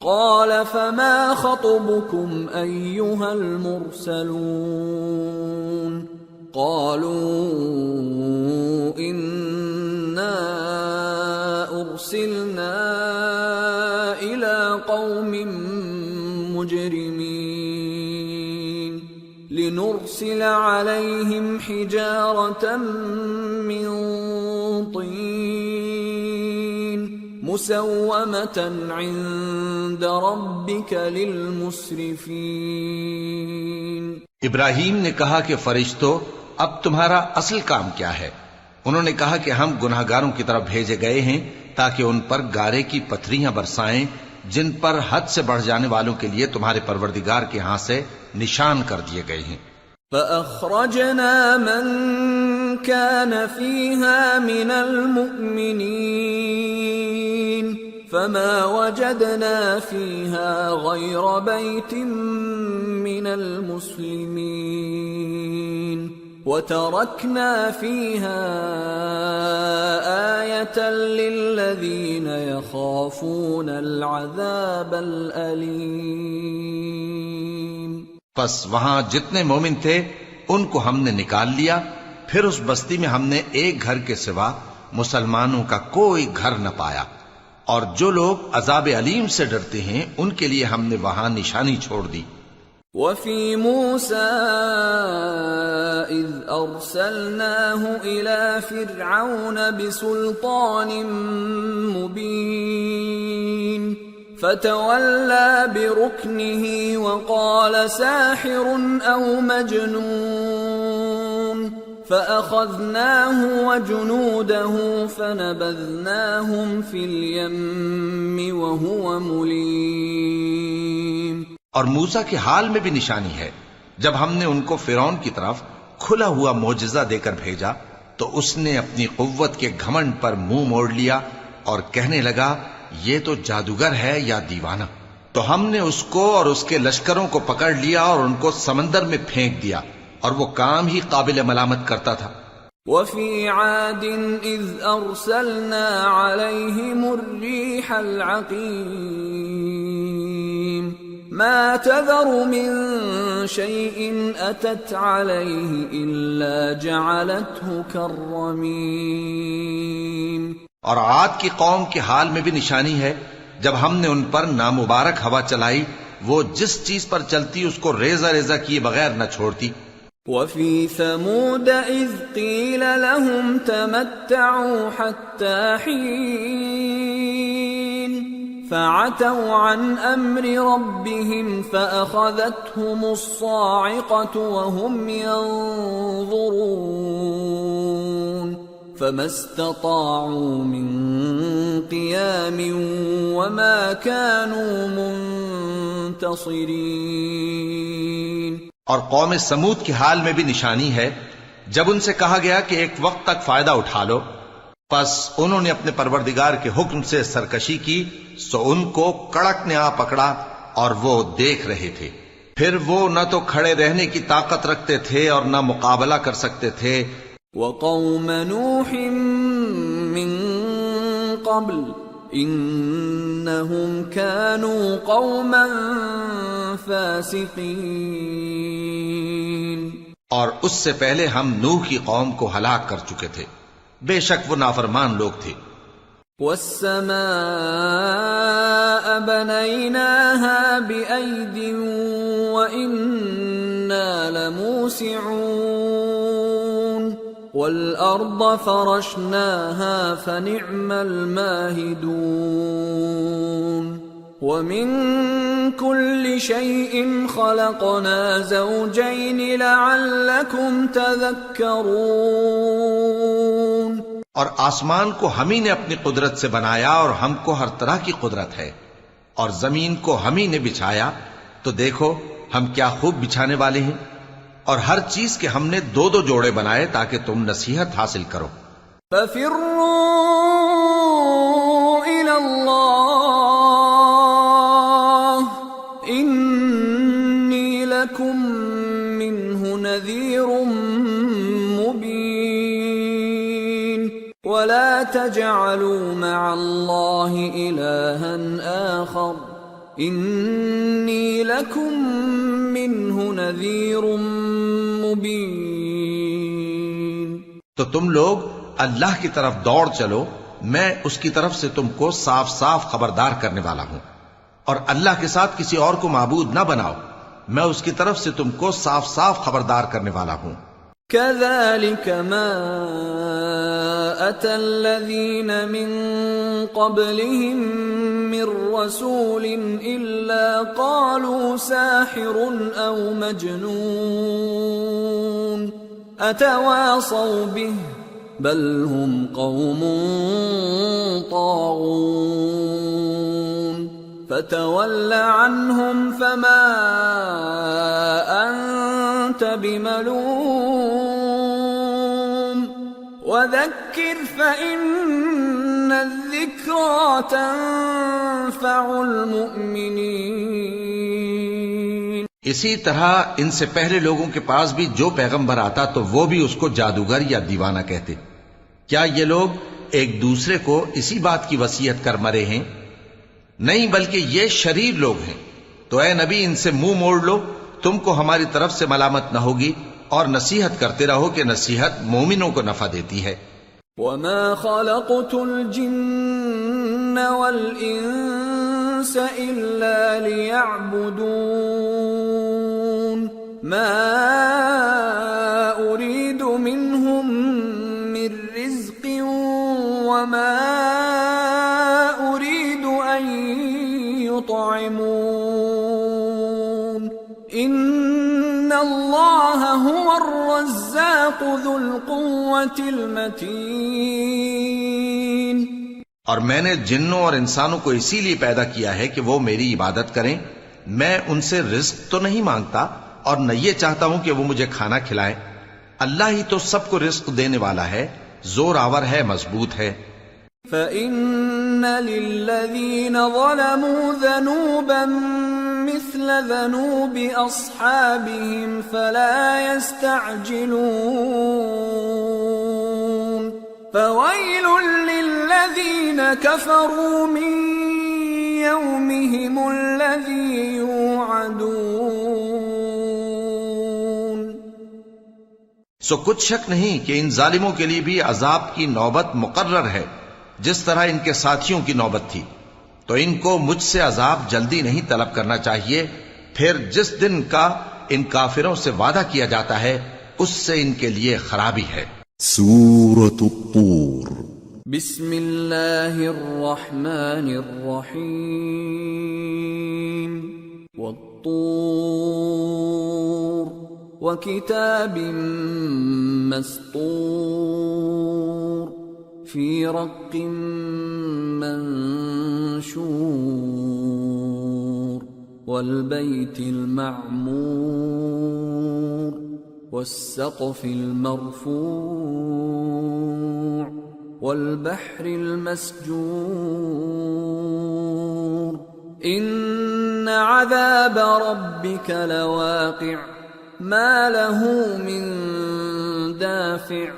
قال فما خطبكم أيها المرسلون قالوا إنا أرسلنا إلى قوم مجرمين لنرسل عليهم حجارة من طين مسومة عند ربك للمسرفين۔ ابراہیم نے کہا کہ فرشتوں، اب تمہارا اصل کام کیا ہے؟ انہوں نے کہا کہ ہم گناہگاروں کی طرف بھیجے گئے ہیں تاکہ ان پر گارے کی پتھریاں برسائیں جن پر حد سے بڑھ جانے والوں کے لیے تمہارے پروردگار کے ہاں سے نشان کر دیے گئے ہیں۔ فأخرجنا من كان فيها من المؤمنين فما وجدنا فيها غير بيت من المسلمين وتركنا فيها آية للذين يخافون العذاب الأليم۔ پس وہاں جتنے مومن تھے ان کو ہم نے نکال لیا، پھر اس بستی میں ہم نے ایک گھر کے سوا مسلمانوں کا کوئی گھر نہ پایا، اور جو لوگ عذاب علیم سے ڈرتے ہیں ان کے لیے ہم نے وہاں نشانی چھوڑ دی۔ وفي موسى إذ أرسلناه إلى فرعون بسلطان مبين فتولى بركنه وقال ساحر أو مجنون فأخذناه وجنوده فنبذناهم في اليم وهو مليم۔ اور موسیٰ کے حال میں بھی نشانی ہے، جب ہم نے ان کو فرعون کی طرف کھلا ہوا معجزہ دے کر بھیجا تو اس نے اپنی قوت کے گھمنڈ پر منہ موڑ لیا اور کہنے لگا یہ تو جادوگر ہے یا دیوانہ، تو ہم نے اس کو اور اس کے لشکروں کو پکڑ لیا اور ان کو سمندر میں پھینک دیا، اور وہ کام ہی قابل ملامت کرتا تھا۔ وفي عاد إذ أرسلنا عليهم الريح العقيم ما تذر من شيء أتت عليه إلا جعلته كالرميم۔ اور عاد کی قوم کے حال میں بھی نشانی ہے، جب ہم نے ان پر نامبارک ہوا چلائی، وہ جس چیز پر چلتی اس کو ریزہ ریزہ کیے بغیر نہ چھوڑتی۔ وفي ثمود إذ قيل لهم تمتعوا حتى حين فعتوا عن أمر ربهم فأخذتهم الصاعقة وهم ينظرون فما استطاعوا من قيام وما كانوا منتصرين۔ اور قوم سمود کے حال میں بھی نشانی ہے، جب ان سے کہا گیا کہ ایک وقت تک فائدہ اٹھا لو، پس انہوں نے اپنے پروردگار کے حکم سے سرکشی کی، سو ان کو کڑک نے آ پکڑا اور وہ دیکھ رہے تھے، پھر وہ نہ تو کھڑے رہنے کی طاقت رکھتے تھے اور نہ مقابلہ کر سکتے تھے۔ وقوم نوح من قبل انہم كانوا قوما فاسقین۔ اور اس سے پہلے ہم نوح کی قوم کو ہلاک کر چکے تھے، بے شک وہ نافرمان لوگ تھے۔ والسماء بنيناها بأيد وإنا لموسعون والأرض فرشناها فنعم الماهدون ومن كل شيء خلقنا زوجين لعلكم تذكرون۔ اور آسمان کو ہم ہی نے اپنی قدرت سے بنایا اور ہم کو ہر طرح کی قدرت ہے، اور زمین کو ہم ہی نے بچھایا، تو دیکھو ہم کیا خوب بچھانے والے ہیں، اور ہر چیز کے ہم نے دو دو جوڑے بنائے تاکہ تم نصیحت حاصل کرو۔ فَفِرُّوا إِلَى اللَّهِ إِنِّي لَكُمْ مِنْهُ نَذِيرٌ مُبِينٌ وَلَا تَجْعَلُوا مَعَ اللَّهِ إِلَٰهًا آخَرَ إني لكم منه نذير مبين. تو تم لوگ اللہ کی طرف دوڑ چلو، میں اس کی طرف سے تم کو صاف صاف خبردار کرنے والا ہوں، اور اللہ کے ساتھ کسی اور کو معبود نہ بناؤ، میں اس کی طرف سے تم کو صاف صاف خبردار کرنے والا ہوں. كذلك ما أتى الذين من قبلهم من رسول إلا قالوا ساحر أو مجنون أتواصوا به بل هم قوم طاغون فتول عنهم فما أنت بملوم وذكر فإن الذكرى تنفع المؤمنين. اسی طرح ان سے پہلے لوگوں کے پاس بھی جو پیغمبر آتا تو وہ بھی اس کو جادوگر یا دیوانہ کہتے. کیا یہ لوگ ایک دوسرے کو اسی بات کی وصیت کر مرے ہیں؟ نہیں، بلکہ یہ شریر لوگ ہیں. تو اے نبی ان سے منہ موڑ لو، تم کو ہماری طرف سے ملامت نہ ہوگی، اور نصیحت کرتے رہو کہ نصیحت مومنوں کو نفع دیتی ہے. وما خلقت الجن والانس الا ليعبدون ما اريد منهم من رزق وما اريد ان يطعمون ان اللہ هو الرزاق ذو القوة المتین. اور میں نے جنوں اور انسانوں کو اسی لیے پیدا کیا ہے کہ وہ میری عبادت کریں. میں ان سے رزق تو نہیں مانگتا اور نہ یہ چاہتا ہوں کہ وہ مجھے کھانا کھلائیں. اللہ ہی تو سب کو رزق دینے والا ہے، زور آور ہے، مضبوط ہے. فَإِنَّ لِلَّذِينَ ظَلَمُوا ذَنُوبًا مثل ذنوب أصحابهم فلا يستعجلون فويل للذين كفروا من يومهم الذي يوعدون. سو کچھ شک نہیں کہ ان ظالموں کے لیے بھی عذاب کی نوبت مقرر ہے، جس طرح ان کے ساتھیوں کی نوبت تھی. تو ان کو مجھ سے عذاب جلدی نہیں طلب کرنا چاہیے، پھر جس دن کا ان کافروں سے وعدہ کیا جاتا ہے اس سے ان کے لیے خرابی ہے. سورة الطور. بسم اللہ الرحمن الرحیم. والطور وکتاب مسطور فی رق منشور والبیت المعمور والسقف المرفوع والبحر المسجور ان عذاب ربك لواقع ما له من دافع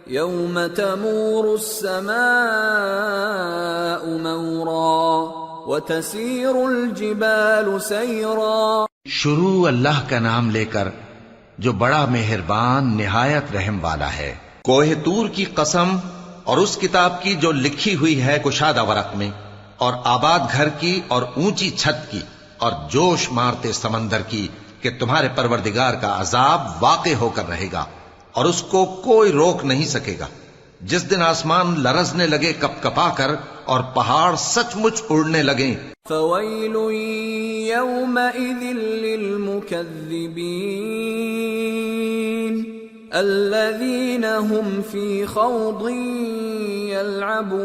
يوم تمور السماء مورا وتسير الجبال سيرا. شروع اللہ کا نام لے کر جو بڑا مہربان نہایت رحم والا ہے. کوہ طور کی قسم اور اس کتاب کی جو لکھی ہوئی ہے کشادہ ورق میں، اور آباد گھر کی اور اونچی چھت کی، اور جوش مارتے سمندر کی کہ تمہارے پروردگار کا عذاب واقع ہو کر رہے گا اور اس کو کوئی روک نہیں سکے گا. جس دن آسمان لرزنے لگے کپ کپا کر اور پہاڑ سچ مچ اڑنے لگیں. فويل يومئذ للمكذبين الذين هم في خوض يلعبون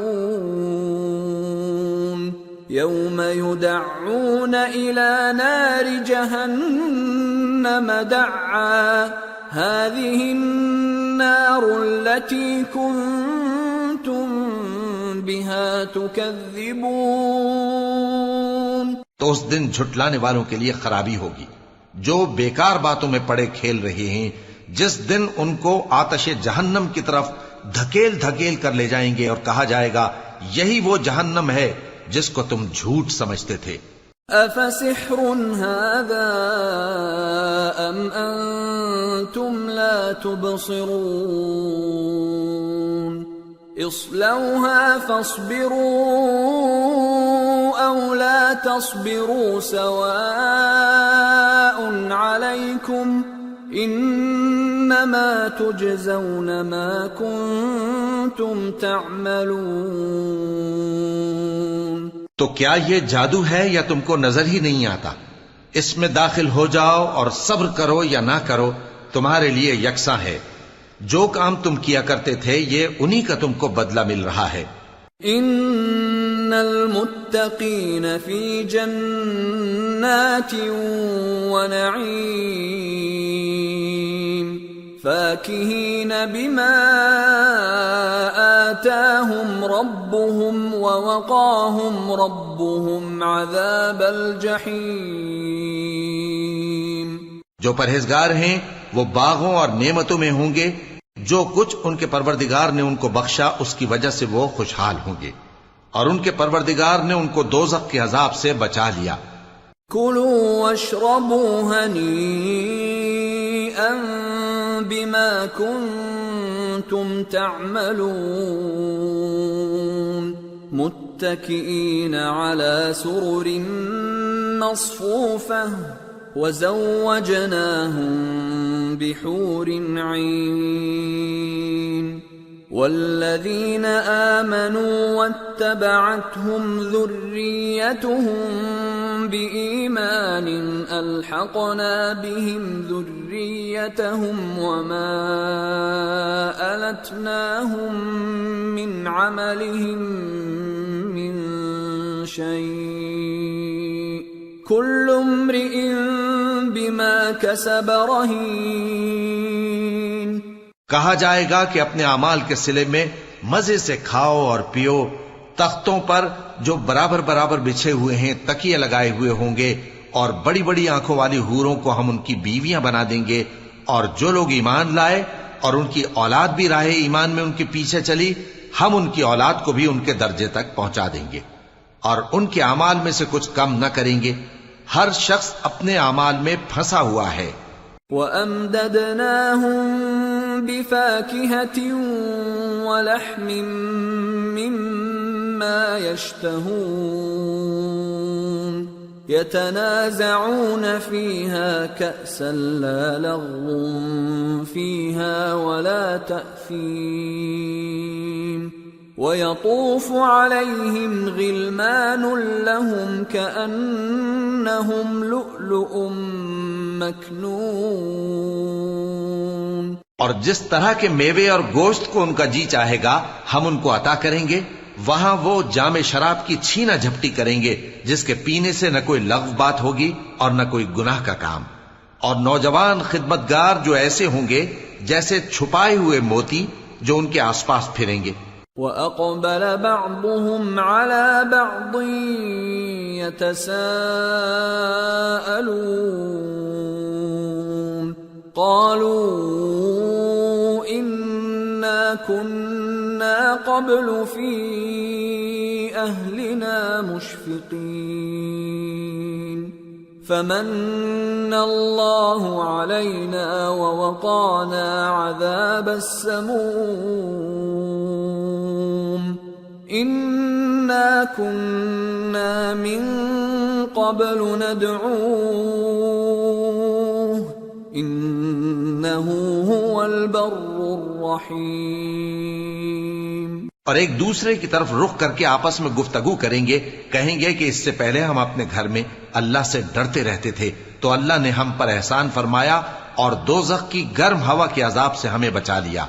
يوم يدعون إلى نار جهنم دعا هذه النار التي كنتم بها تكذبون. تو اس دن جھٹلانے والوں کے لیے خرابی ہوگی جو بیکار باتوں میں پڑے کھیل رہے ہیں، جس دن ان کو آتش جہنم کی طرف دھکیل دھکیل کر لے جائیں گے اور کہا جائے گا یہی وہ جہنم ہے جس کو تم جھوٹ سمجھتے تھے. أفسحر هذا أم أنتم لا تبصرون اصلوها فاصبروا أو لا تصبروا سواء عليكم انما تجزون ما کنتم تعملون. تو کیا یہ جادو ہے یا تم کو نظر ہی نہیں آتا؟ اس میں داخل ہو جاؤ اور صبر کرو یا نہ کرو تمہارے لیے یکساں ہے. جو کام تم کیا کرتے تھے یہ انہی کا تم کو بدلہ مل رہا ہے. ان المتقین فی جنات ونعیم فاکہین بما آتاہم ربهم ووقاہم ربهم عذاب الجحیم. جو پرہیزگار ہیں وہ باغوں اور نعمتوں میں ہوں گے. جو کچھ ان کے پروردگار نے ان کو بخشا اس کی وجہ سے وہ خوشحال ہوں گے اور ان کے پروردگار نے ان کو دوزخ کے عذاب سے بچا لیا. کلوا واشربوا ہنیئا بما کنتم تعملون متکئین علی سرر مصفوفہ وزوجناهم بحور عين. والذين آمنوا واتبعتهم ذريتهم بإيمان ألحقنا بهم ذريتهم وما ألتناهم من عملهم من شيء كل امرئ بما كسب رهين. کہا جائے گا کہ اپنے اعمال کے صلے میں مزے سے کھاؤ اور پیو. تختوں پر جو برابر برابر بچھے ہوئے ہیں تکیے لگائے ہوئے ہوں گے اور بڑی بڑی آنکھوں والی حوروں کو ہم ان کی بیویاں بنا دیں گے. اور جو لوگ ایمان لائے اور ان کی اولاد بھی راہ ایمان میں ان کے پیچھے چلی ہم ان کی اولاد کو بھی ان کے درجے تک پہنچا دیں گے اور ان کے اعمال میں سے کچھ کم نہ کریں گے. ہر شخص اپنے اعمال میں پھنسا ہوا ہے. وَأَمْدَدْنَاهُمْ بِفَاكِهَةٍ وَلَحْمٍ مِّمَّا يَشْتَهُونَ يَتَنَازَعُونَ فِيهَا كَأْسًا لَّا لَغْوٌ فِيهَا وَلَا تَأْثِيمٌ وَيَطُوفُ عَلَيْهِمْ غِلْمَانٌ لَّهُمْ كَأَنَّهُمْ لُؤْلُؤٌ مَّكْنُونٌ. اور جس طرح کے میوے اور گوشت کو ان کا جی چاہے گا ہم ان کو عطا کریں گے. وہاں وہ جام شراب کی چھینا جھپٹی کریں گے جس کے پینے سے نہ کوئی لغو بات ہوگی اور نہ کوئی گناہ کا کام. اور نوجوان خدمتگار جو ایسے ہوں گے جیسے چھپائے ہوئے موتی جو ان کے آس پاس پھریں گے. وَأَقْبَلَ بَعْضُهُمْ عَلَى بَعْضٍ يَتَسَاءَلُونَ قَالُوا إِنَّا كُنَّا قَبْلُ فِي أَهْلِنَا مُشْفِقِينَ فَمَنَّ اللَّهُ عَلَيْنَا وَوَقَانَا عَذَابَ السَّمُومِ إِنَّا كُنَّا مِن قَبْلُ نَدْعُوهُ إِنَّهُ هُوَ الْبَرُّ الرَّحِيمُ. اور ایک دوسرے کی طرف رخ کر کے آپس میں گفتگو کریں گے. کہیں گے کہ اس سے پہلے ہم اپنے گھر میں اللہ سے ڈرتے رہتے تھے تو اللہ نے ہم پر احسان فرمایا اور دوزخ کی گرم ہوا کے عذاب سے ہمیں بچا لیا.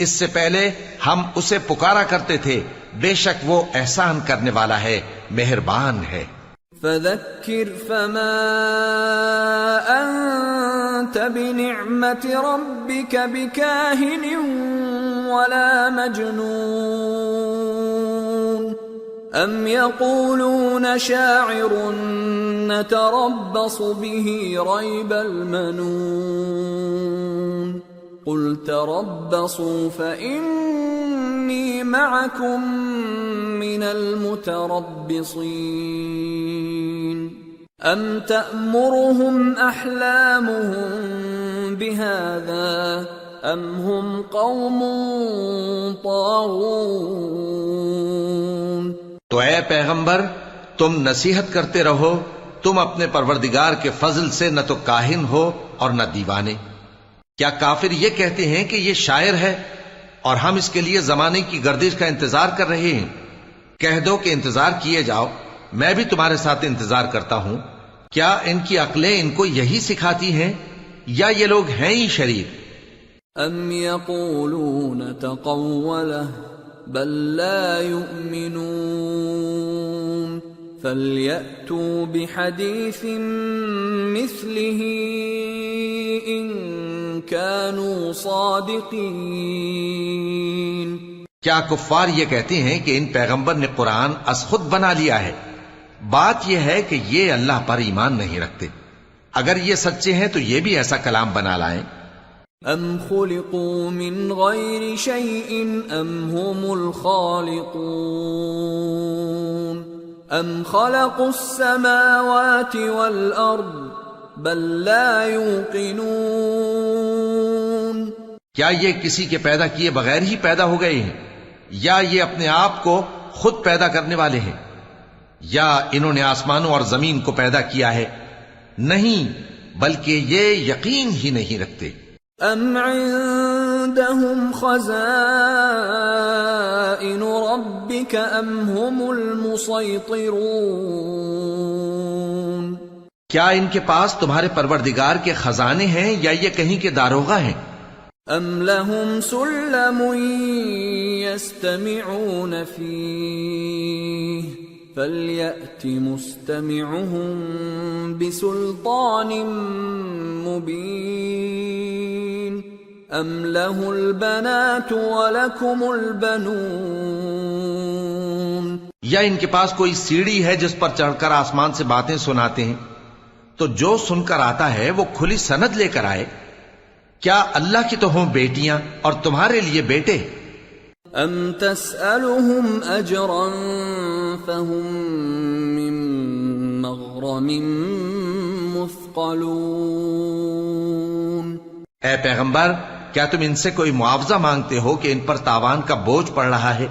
اس سے پہلے ہم اسے پکارا کرتے تھے. بے شک وہ احسان کرنے والا ہے مہربان ہے. فذكر فما أنت بنعمة ربك بكاهن ولا مجنون أم يقولون شاعر نتربص به ريب المنون قل تربصوا فإني معكم من المتربصين ام تأمرهم احلامهم بهذا ام هم قوم طاغون. تو اے پیغمبر تم نصیحت کرتے رہو، تم اپنے پروردگار کے فضل سے نہ تو کاہن ہو اور نہ دیوانے. کیا کافر یہ کہتے ہیں کہ یہ شاعر ہے اور ہم اس کے لیے زمانے کی گردش کا انتظار کر رہے ہیں؟ کہہ دو کہ انتظار کیے جاؤ، میں بھی تمہارے ساتھ انتظار کرتا ہوں. کیا ان کی عقلیں ان کو یہی سکھاتی ہیں یا یہ لوگ ہیں ہی شریر؟ ام یقولون تقولہ بل لا یؤمنون فَلْيَأْتُوا بِحَدِيثٍ مِثْلِهِ إِن كَانُوا صَادِقِينَ. کیا کفار یہ کہتے ہیں کہ ان پیغمبر نے قرآن از خود بنا لیا ہے؟ بات یہ ہے کہ یہ اللہ پر ایمان نہیں رکھتے. اگر یہ سچے ہیں تو یہ بھی ایسا کلام بنا لائیں. ام خلقوا من غیر شیء ام هم الخالقون ام خلقوا السماوات والارض بل لا يوقنون. کیا یہ کسی کے پیدا کیے بغیر ہی پیدا ہو گئے ہیں یا یہ اپنے آپ کو خود پیدا کرنے والے ہیں؟ یا انہوں نے آسمانوں اور زمین کو پیدا کیا ہے؟ نہیں، بلکہ یہ یقین ہی نہیں رکھتے. ام عندهم خزائن ربك ام هم المسيطرون. کیا ان کے پاس تمہارے پروردگار کے خزانے ہیں یا یہ کہیں کے داروغہ ہیں؟ ام لهم سلم يستمعون فيه فَلْيَأْتِ مُسْتَمِعُهُم بِسُلْطَانٍ مُبِينٍ أَمْ لَهُ الْبَنَاتُ وَلَكُمُ الْبَنُونَ. یا ان کے پاس کوئی سیڑھی ہے جس پر چڑھ کر آسمان سے باتیں سناتے ہیں؟ تو جو سن کر آتا ہے وہ کھلی سند لے کر آئے. کیا اللہ کی تو ہوں بیٹیاں اور تمہارے لیے بیٹے؟ ام تسألهم اجرا فهم من مغرم مثقلون. اے پیغمبر کیا تم ان سے کوئی معاوضہ مانگتے ہو کہ ان پر تاوان کا بوجھ پڑ رہا ہے؟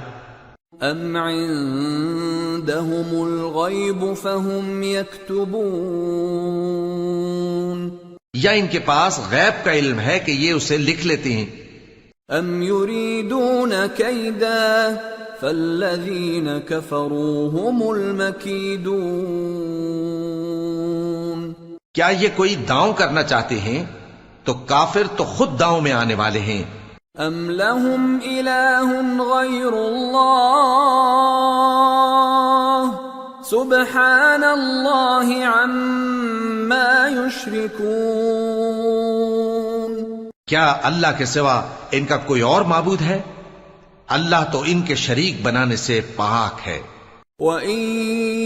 ام عندهم الغیب فهم یکتبون. یا ان کے پاس غیب کا علم ہے کہ یہ اسے لکھ لیتے ہیں؟ ام یریدون کیدا فالذین کفروا هم المکیدون. کیا یہ کوئی داؤں کرنا چاہتے ہیں؟ تو کافر تو خود داؤں میں آنے والے ہیں. ام لهم الہ غیر اللہ سبحان اللہ عما یشرکون. کیا اللہ کے سوا ان کا کوئی اور معبود ہے؟ اللہ تو ان کے شریک بنانے سے پاک ہے. وَإِن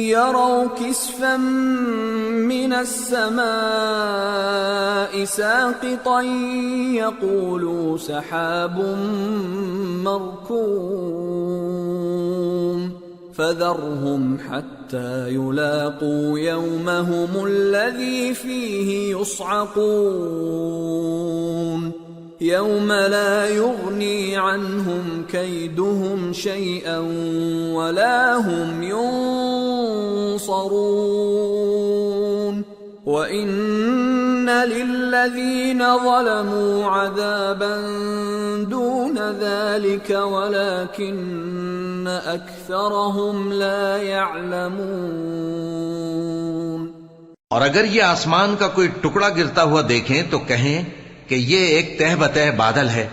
يَرَوْا كِسْفًا مِّنَ السَّمَاءِ سَاقِطًا يَقُولُوا سَحَابٌ مَّرْكُومٌ فَذَرْهُمْ حَتَّى يُلَاقُوا يَوْمَهُمُ الَّذِي فِيهِ يُصْعَقُونَ يَوْمَ لَا يُغْنِي عَنْهُمْ كَيْدُهُمْ شَيْئًا وَلَا هُمْ يُنصَرُونَ وَإِنَّ لِلَّذِينَ ظَلَمُوا عَذَابًا دُونَ ذَلِكَ وَلَكِنَّ أَكْثَرَهُمْ لَا يَعْلَمُونَ. اور اگر یہ آسمان کا کوئی ٹکڑا گرتا ہوا دیکھیں تو کہیں کہ یہ ایک تہ بتہ بادل ہے،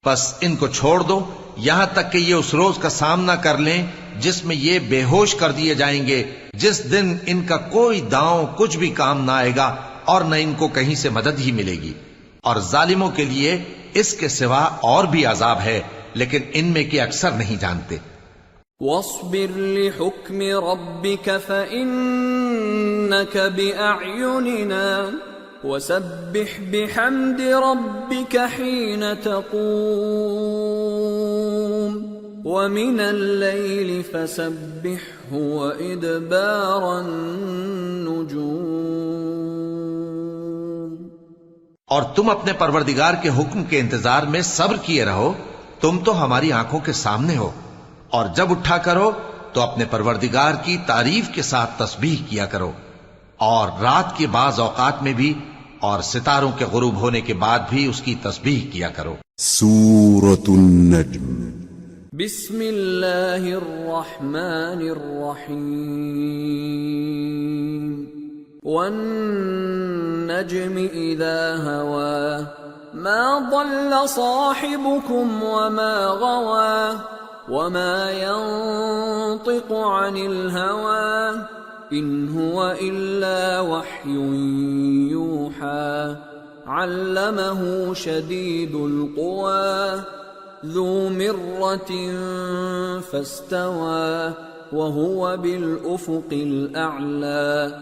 پس ان کو چھوڑ دو یہاں تک کہ یہ اس روز کا سامنا کر لیں جس میں یہ بے ہوش کر دیے جائیں گے، جس دن ان کا کوئی داؤں کچھ بھی کام نہ آئے گا اور نہ ان کو کہیں سے مدد ہی ملے گی. اور ظالموں کے لیے اس کے سوا اور بھی عذاب ہے، لیکن ان میں کے اکثر نہیں جانتے. وَاصْبِرْ لِحُكْمِ رَبِّكَ فَإِنَّكَ بِأَعْيُنِنَا وَسَبِّحْ بِحَمْدِ رَبِّكَ حِينَ تَقُومُ. ومن الليل فسبحه وإدبار النجوم. اور تم اپنے پروردگار کے حکم کے انتظار میں صبر کیے رہو، تم تو ہماری آنکھوں کے سامنے ہو، اور جب اٹھا کرو تو اپنے پروردگار کی تعریف کے ساتھ تسبیح کیا کرو، اور رات کے بعض اوقات میں بھی اور ستاروں کے غروب ہونے کے بعد بھی اس کی تسبیح کیا کرو. سورة النجم. بسم اللہ الرحمن الرحیم. والنجم اذا هوى ما ضل صاحبكم وما غوى وما ينطق عن الهوى ان هو الا وحي يوحى علمه شديد القوى ذو مرة فاستوى وهو بالأفق الأعلى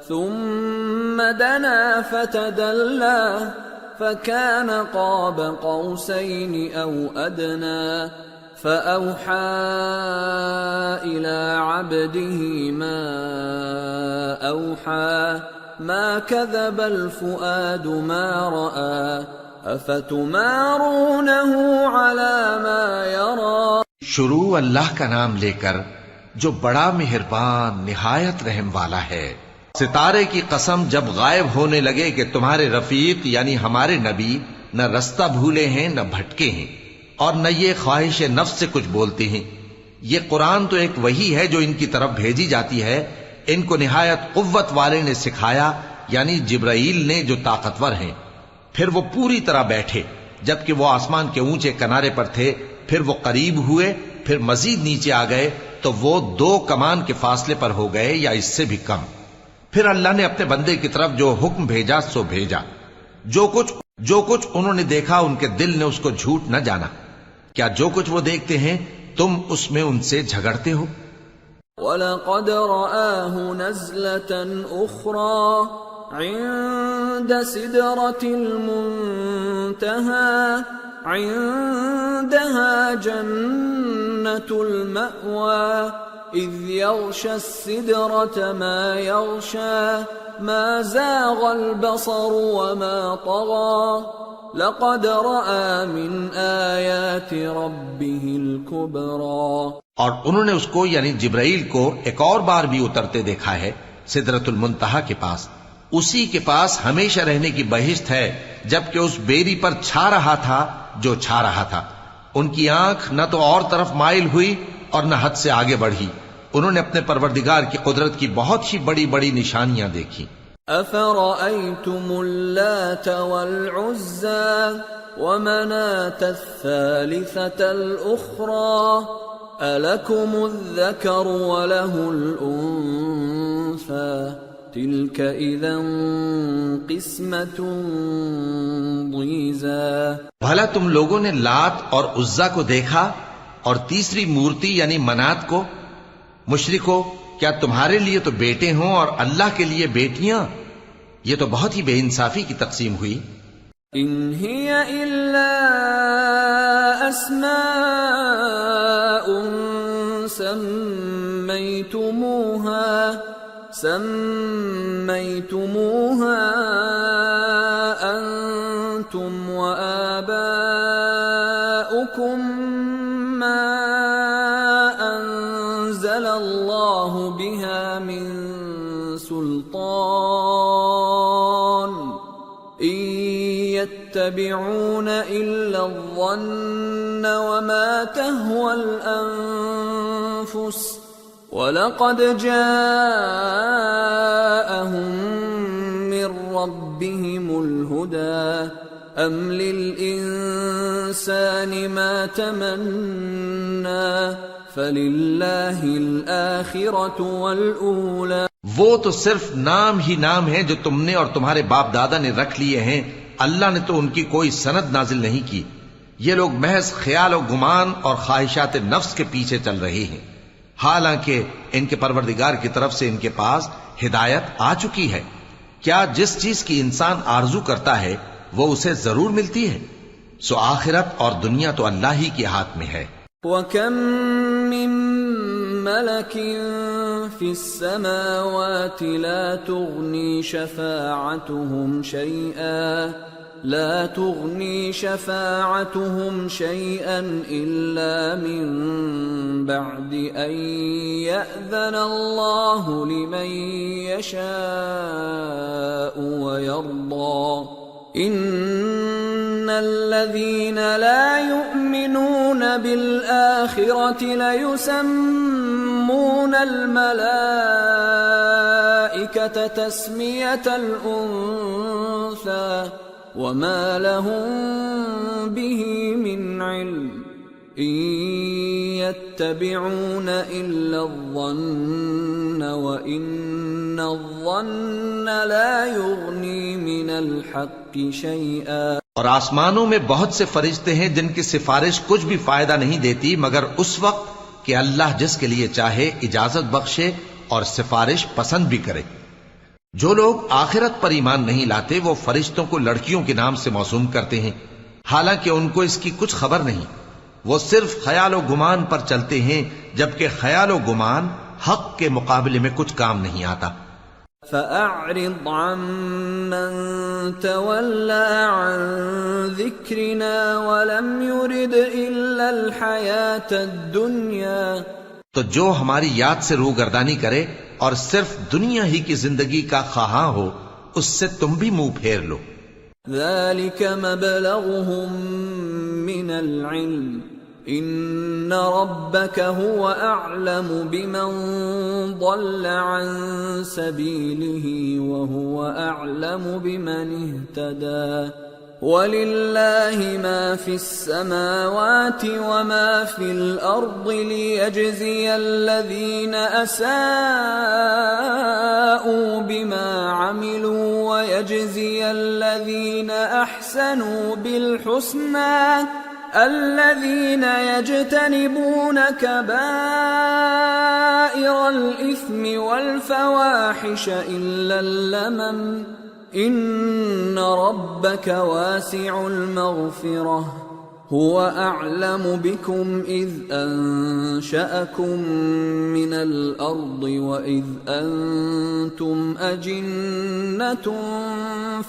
ثم دنا فتدلى فكان قاب قوسين أو أدنى فأوحى إلى عبده ما أوحى ما كذب الفؤاد ما رأى افتمارونه على ما يرى. شروع اللہ کا نام لے کر جو بڑا مہربان نہایت رحم والا ہے. ستارے کی قسم جب غائب ہونے لگے کہ تمہارے رفیق یعنی ہمارے نبی نہ رستہ بھولے ہیں نہ بھٹکے ہیں اور نہ یہ خواہش نفس سے کچھ بولتے ہیں. یہ قرآن تو ایک وحی ہے جو ان کی طرف بھیجی جاتی ہے. ان کو نہایت قوت والے نے سکھایا یعنی جبرائیل نے جو طاقتور ہیں. پھر وہ پوری طرح بیٹھے جبکہ وہ آسمان کے اونچے کنارے پر تھے، پھر وہ قریب ہوئے، پھر مزید نیچے آ گئے تو وہ 2 کمان کے فاصلے پر ہو گئے یا اس سے بھی کم. پھر اللہ نے اپنے بندے کی طرف جو حکم بھیجا سو بھیجا. جو کچھ انہوں نے دیکھا ان کے دل نے اس کو جھوٹ نہ جانا. کیا جو کچھ وہ دیکھتے ہیں تم اس میں ان سے جھگڑتے ہو؟ وَلَقَدْ رَآهُ نَزْلَةً أُخْرَى عند سدرة المنتهى عندها جنة المأوى إذ يغشى السدرة ما يغشى ما زاغ البصر وما طغى لقد رأى من آيات ربه الكبرى. اور انہوں نے اس کو یعنی جبرائیل کو ایک اور بار بھی اترتے دیکھا ہے سدرۃ المنتہا کے پاس. اسی کے پاس ہمیشہ رہنے کی بہشت ہے جبکہ اس بیری پر چھا رہا تھا جو چھا رہا تھا. ان کی آنکھ نہ تو اور طرف مائل ہوئی اور نہ حد سے آگے بڑھی. انہوں نے اپنے پروردگار کی قدرت کی بہت ہی بڑی بڑی نشانیاں دیکھی. افرأيتم اللات والعزى ومناة الثالثة الأخرى ألكم الذكر وله الأنثى تلك اذا قسمة ضیزى. بھلا تم لوگوں نے لات اور عزا کو دیکھا اور تیسری مورتی یعنی منات کو؟ مشرکو، کیا تمہارے لیے تو بیٹے ہوں اور اللہ کے لیے بیٹیاں؟ یہ تو بہت ہی بے انصافی کی تقسیم ہوئی. ان هي الا اسماء سميتموها أنتم وآباؤكم ما أنزل الله بها من سلطان إن يتبعون إلا الظن وما تهوى الأنفس وَلَقَدْ جَاءَهُم مِّن رَّبِّهِمُ الْهُدَىٰ أَمْ لِلْإِنسَانِ مَا تَمَنَّىٰ فَلِلَّهِ الْآخِرَةُ وَالْأُولَىٰ. وہ تو صرف نام ہی نام ہے جو تم نے اور تمہارے باپ دادا نے رکھ لیے ہیں. اللہ نے تو ان کی کوئی سند نازل نہیں کی. یہ لوگ محض خیال و گمان اور خواہشات نفس کے پیچھے چل رہے ہیں، حالانکہ ان کے پروردگار کی طرف سے ان کے پاس ہدایت آ چکی ہے. کیا جس چیز کی انسان آرزو کرتا ہے وہ اسے ضرور ملتی ہے؟ سو آخرت اور دنیا تو اللہ ہی کے ہاتھ میں ہے. وَكَم مِّن مَّلَكٍ فِي السَّمَاوَاتِ لَا تُغْنِي شَفَاعَتُهُمْ شَيْئًا إِلَّا مِن بَعْدِ أَن يَأْذَنَ اللَّهُ لِمَن يَشَاءُ وَيَرْضَىٰ إِنَّ الَّذِينَ لَا يُؤْمِنُونَ بِالْآخِرَةِ لَيُسَمُّونَ الْمَلَائِكَةَ تَسْمِيَةَ الْأُنثَىٰ وَمَا لَهُم بِهِ مِنْ عِلْمٍ إِن يَتَّبِعُونَ إِلَّا الظَّنَّ وَإِنَّ الظَّنَّ لَا يُغْنِي مِنَ الْحَقِّ شَيْئًا۔ اور آسمانوں میں بہت سے فرشتے ہیں جن کی سفارش کچھ بھی فائدہ نہیں دیتی مگر اس وقت کہ اللہ جس کے لیے چاہے اجازت بخشے اور سفارش پسند بھی کرے۔ جو لوگ آخرت پر ایمان نہیں لاتے وہ فرشتوں کو لڑکیوں کے نام سے موسوم کرتے ہیں، حالانکہ ان کو اس کی کچھ خبر نہیں۔ وہ صرف خیال و گمان پر چلتے ہیں، جبکہ خیال و گمان حق کے مقابلے میں کچھ کام نہیں آتا۔ فَأَعْرِضْ عَمَّن تَوَلَّىٰ عَن ذِكْرِنَا وَلَمْ يُرِدْ إِلَّا الْحَيَاةَ الدُّنْيَا، تو جو ہماری یاد سے روگردانی کرے اور صرف دنیا ہی کی زندگی کا خواہاں ہو، اس سے تم بھی منہ پھیر لو۔ ذَلِكَ مَبْلَغُهُم مِّنَ الْعِلْمِ إِنَّ رَبَّكَ هُوَ أَعْلَمُ بِمَن ضَلَّ عَن سَبِيلِهِ وَهُوَ أَعْلَمُ بِمَنِ اهْتَدَىٰ وَلِلَّهِ مَا فِي السَّمَاوَاتِ وَمَا فِي الْأَرْضِ لِيَجْزِيَ الَّذِينَ أَسَاءُوا بِمَا عَمِلُوا وَيَجْزِيَ الَّذِينَ أَحْسَنُوا بِالْحُسْنَىٰ الَّذِينَ يَجْتَنِبُونَ كَبَائِرَ الْإِثْمِ وَالْفَوَاحِشَ إِلَّا اللَّمَمَ إِنَّ رَبَّكَ وَاسِعُ الْمَغْفِرَةِ هُوَ أَعْلَمُ بِكُمْ إِذْ أَنشَأَكُم مِّنَ الْأَرْضِ وَإِذْ أَنتُمْ أَجِنَّةٌ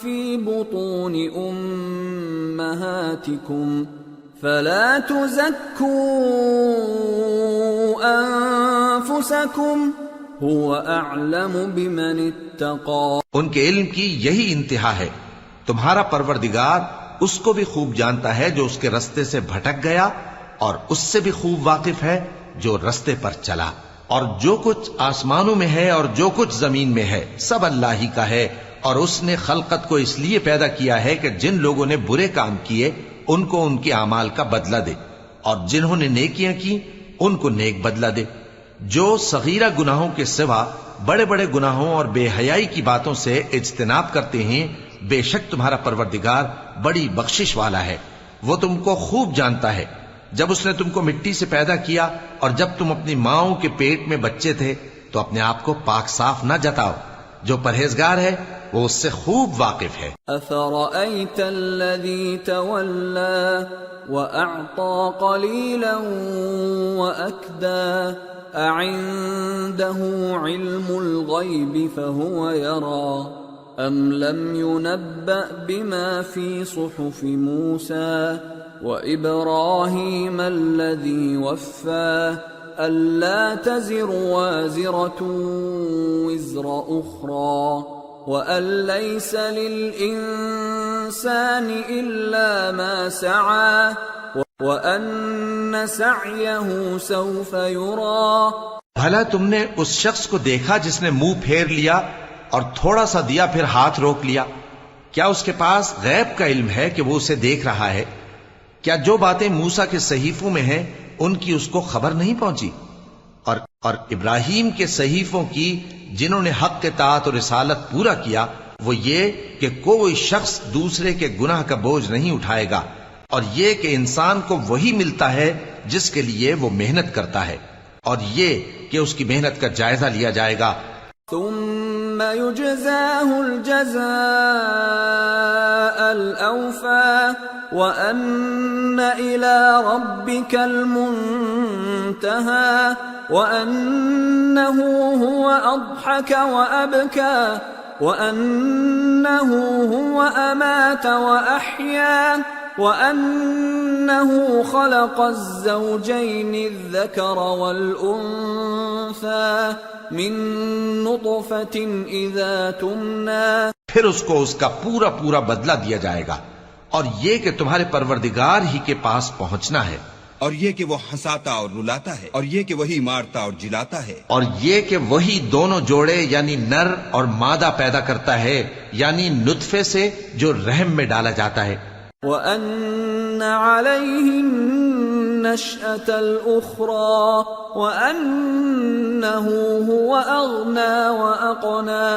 فِي بُطُونِ أُمَّهَاتِكُمْ فَلَا تُزَكُّوا أَنفُسَكُمْ هُوَ أَعْلَمُ بِمَنِ اتَّقَىٰ۔ ان کے علم کی یہی انتہا ہے، تمہارا پروردگار اس کو بھی خوب جانتا ہے جو اس کے رستے سے بھٹک گیا، اور اس سے بھی خوب واقف ہے جو رستے پر چلا۔ اور جو کچھ آسمانوں میں ہے اور جو کچھ زمین میں ہے سب اللہ ہی کا ہے، اور اس نے خلقت کو اس لیے پیدا کیا ہے کہ جن لوگوں نے برے کام کیے ان کو ان کے اعمال کا بدلہ دے، اور جنہوں نے نیکیاں کی ان کو نیک بدلہ دے۔ جو صغیرہ گناہوں کے سوا بڑے بڑے گناہوں اور بے حیائی کی باتوں سے اجتناب کرتے ہیں، بے شک تمہارا پروردگار بڑی بخشش والا ہے، وہ تم کو خوب جانتا ہے۔ جب اس نے تم کو مٹی سے پیدا کیا اور جب تم اپنی ماؤں کے پیٹ میں بچے تھے تو اپنے آپ کو پاک صاف نہ جتاؤ، جو پرہیزگار ہے وہ اس سے خوب واقف ہے۔ أَفَرَأَيْتَ الَّذِي تَوَلَّىٰ وَأَعْطَىٰ قَلِيلًا وَأَكْدَىٰ أَعِندَهُ عِلْمُ الْغَيْبِ فَهُوَ يَرَىٰ أَمْ لَمْ يُنَبَّأْ بِمَا فِي صُحُفِ مُوسَىٰ وَإِبْرَاهِيمَ الَّذِي وَفَّىٰ أَلَّا تَزِرُ وَازِرَةٌ وِزْرَ أُخْرَىٰ وَأَن لَّيْسَ لِلْإِنسَانِ إِلَّا مَا سَعَىٰ وَأَنَّ سَعْيَهُ سَوْفَ يُرَىٰ۔ بھلا تم نے اس شخص کو دیکھا جس نے منہ پھیر لیا اور تھوڑا سا دیا پھر ہاتھ روک لیا؟ کیا اس کے پاس غیب کا علم ہے کہ وہ اسے دیکھ رہا ہے؟ کیا جو باتیں موسیٰ کے صحیفوں میں ہیں ان کی اس کو خبر نہیں پہنچی؟ اور ابراہیم کے صحیفوں کی جنہوں نے حق کے اطاعت اور رسالت پورا کیا، وہ یہ کہ کوئی شخص دوسرے کے گناہ کا بوجھ نہیں اٹھائے گا، اور یہ کہ انسان کو وہی ملتا ہے جس کے لیے وہ محنت کرتا ہے، اور یہ کہ اس کی محنت کا جائزہ لیا جائے گا۔ ثم يجزاه الجزاء الأوفى وأن إلى ربك المنتهى وأنه هو أضحك وأبكى وأنه هو أمات وأحيا وأنه خلق الزوجين الذكر والأنثى من نطفة إذا تمنى. پھر اس کو اس کا پورا پورا بدلہ دیا جائے گا، اور یہ کہ تمہارے پروردگار ہی کے پاس پہنچنا ہے، اور یہ کہ وہ ہنساتا اور رلاتا ہے، اور یہ کہ وہی مارتا اور جلاتا ہے، اور یہ کہ وہی دونوں جوڑے یعنی نر اور مادہ پیدا کرتا ہے، یعنی نطفے سے جو رحم میں ڈالا جاتا ہے. وَأَنَّ عَلَيْهِ النَّشْأَةَ الْأُخْرَى وَأَنَّهُ هُوَ أَغْنَى وَأَقْنَى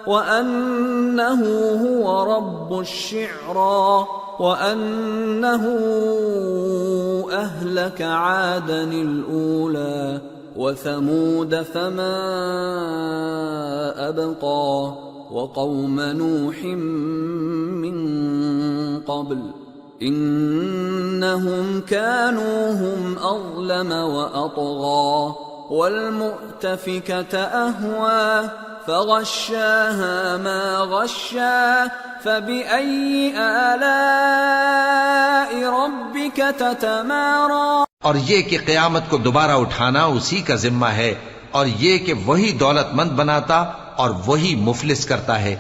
وَأَنَّهُ هُوَ رَبُّ الشِّعْرَى وَأَنَّهُ أَهْلَكَ عَادًا الْأُولَى وَثَمُودَ فَمَا أَبْقَى وَقَوْمَ نُوحٍ مِّن قَبْلُ إِنَّهُمْ كَانُوا هُمْ أَظْلَمَ وَأَطْغَى وَالْمُؤْتَفِكَةَ أَهْوَى فَغَشَّاهَا مَا غَشَّى فَبِأَيِّ آلَاءِ رَبِّكَ تَتَمَارَى. اور یہ کہ قیامت کو دوبارہ اٹھانا اسی کا ذمہ ہے، اور یہ کہ وہی دولت مند بناتا اور وہی مفلس کرتا ہے،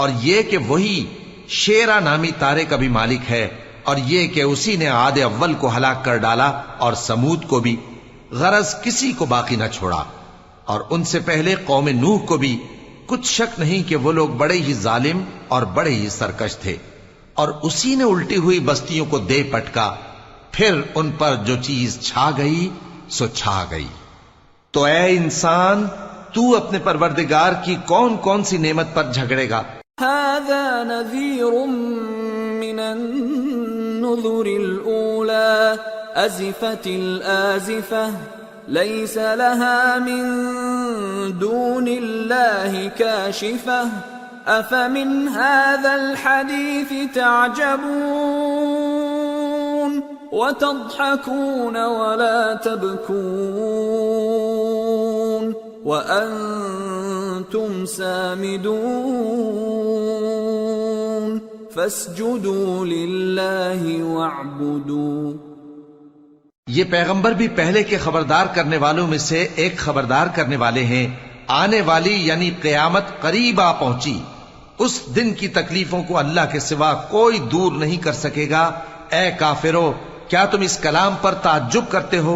اور یہ کہ وہی شیرا نامی تارے کا بھی مالک ہے، اور یہ کہ اسی نے عاد اول کو ہلاک کر ڈالا اور سمود کو بھی، غرض کسی کو باقی نہ چھوڑا، اور ان سے پہلے قوم نوح کو بھی. کچھ شک نہیں کہ وہ لوگ بڑے ہی ظالم اور بڑے ہی سرکش تھے، اور اسی نے الٹی ہوئی بستیوں کو دے پٹکا، پھر ان پر جو چیز چھا گئی سو چھا گئی. تو اے انسان، تو اپنے پروردگار کی کون کون سی نعمت پر جھگڑے گا؟ هذا نذير من النذر الأولى أزفت الآزفة ليس لها من دون الله كاشفة أفمن هذا الحديث تعجبون وتضحكون ولا تبكون وأنتم سامدون فاسجدوا لله واعبدوا. یہ پیغمبر بھی پہلے کے خبردار کرنے والوں میں سے ایک خبردار کرنے والے ہیں. آنے والی یعنی قیامت قریب آ پہنچی، اس دن کی تکلیفوں کو اللہ کے سوا کوئی دور نہیں کر سکے گا. اے کافرو، کیا تم اس کلام پر تعجب کرتے ہو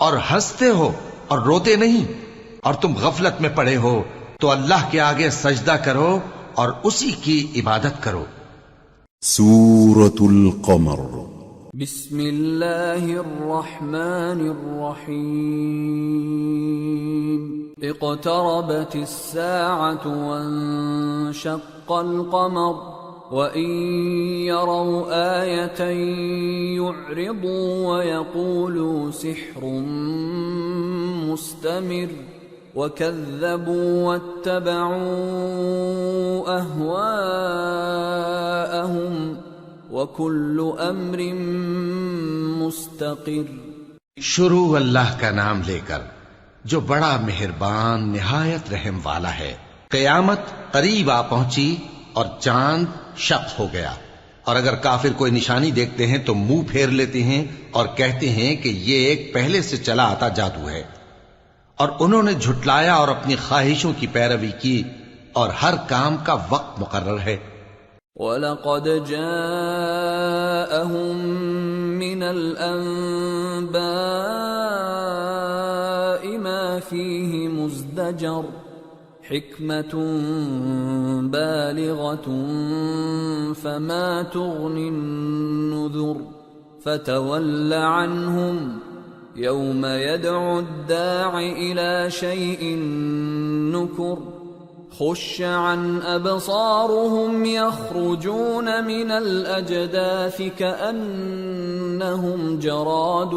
اور ہنستے ہو اور روتے نہیں؟ اور تم غفلت میں پڑے ہو تو اللہ کے آگے سجدہ کرو اور اسی کی عبادت کرو. سورة القمر. بسم اللہ الرحمن الرحیم. اقتربت الساعة وانشق القمر وإن يروا آية يعرضوا ويقولوا سحر مستمر وكذبوا واتبعوا أهواءهم وكل أمر مستقر. شروع اللہ کا نام لے کر جو بڑا مہربان نہایت رحم والا ہے. قیامت قریب آ پہنچی اور چاند شق ہو گیا، اور اگر کافر کوئی نشانی دیکھتے ہیں تو منہ پھیر لیتے ہیں اور کہتے ہیں کہ یہ ایک پہلے سے چلا آتا جادو ہے. اور انہوں نے جھٹلایا اور اپنی خواہشوں کی پیروی کی، اور ہر کام کا وقت مقرر ہے. وَلَقَدْ جَاءَهُم مِّنَ الْأَنبَاءِ مَا فِيهِ مُزْدَجَرٌ حِكْمَةٌ بَالِغَةٌ فَمَا تُغْنِ النُّذُرُ فَتَوَلَّ عَنْهُمْ يَوْمَ يَدْعُ الدَّاعِ إِلَى شَيْءٍ نُكُرٍ خُشَّ عَنْ أَبْصَارُهُمْ يَخْرُجُونَ مِنَ الْأَجْدَاثِ كَأَنَّهُمْ جَرَادٌ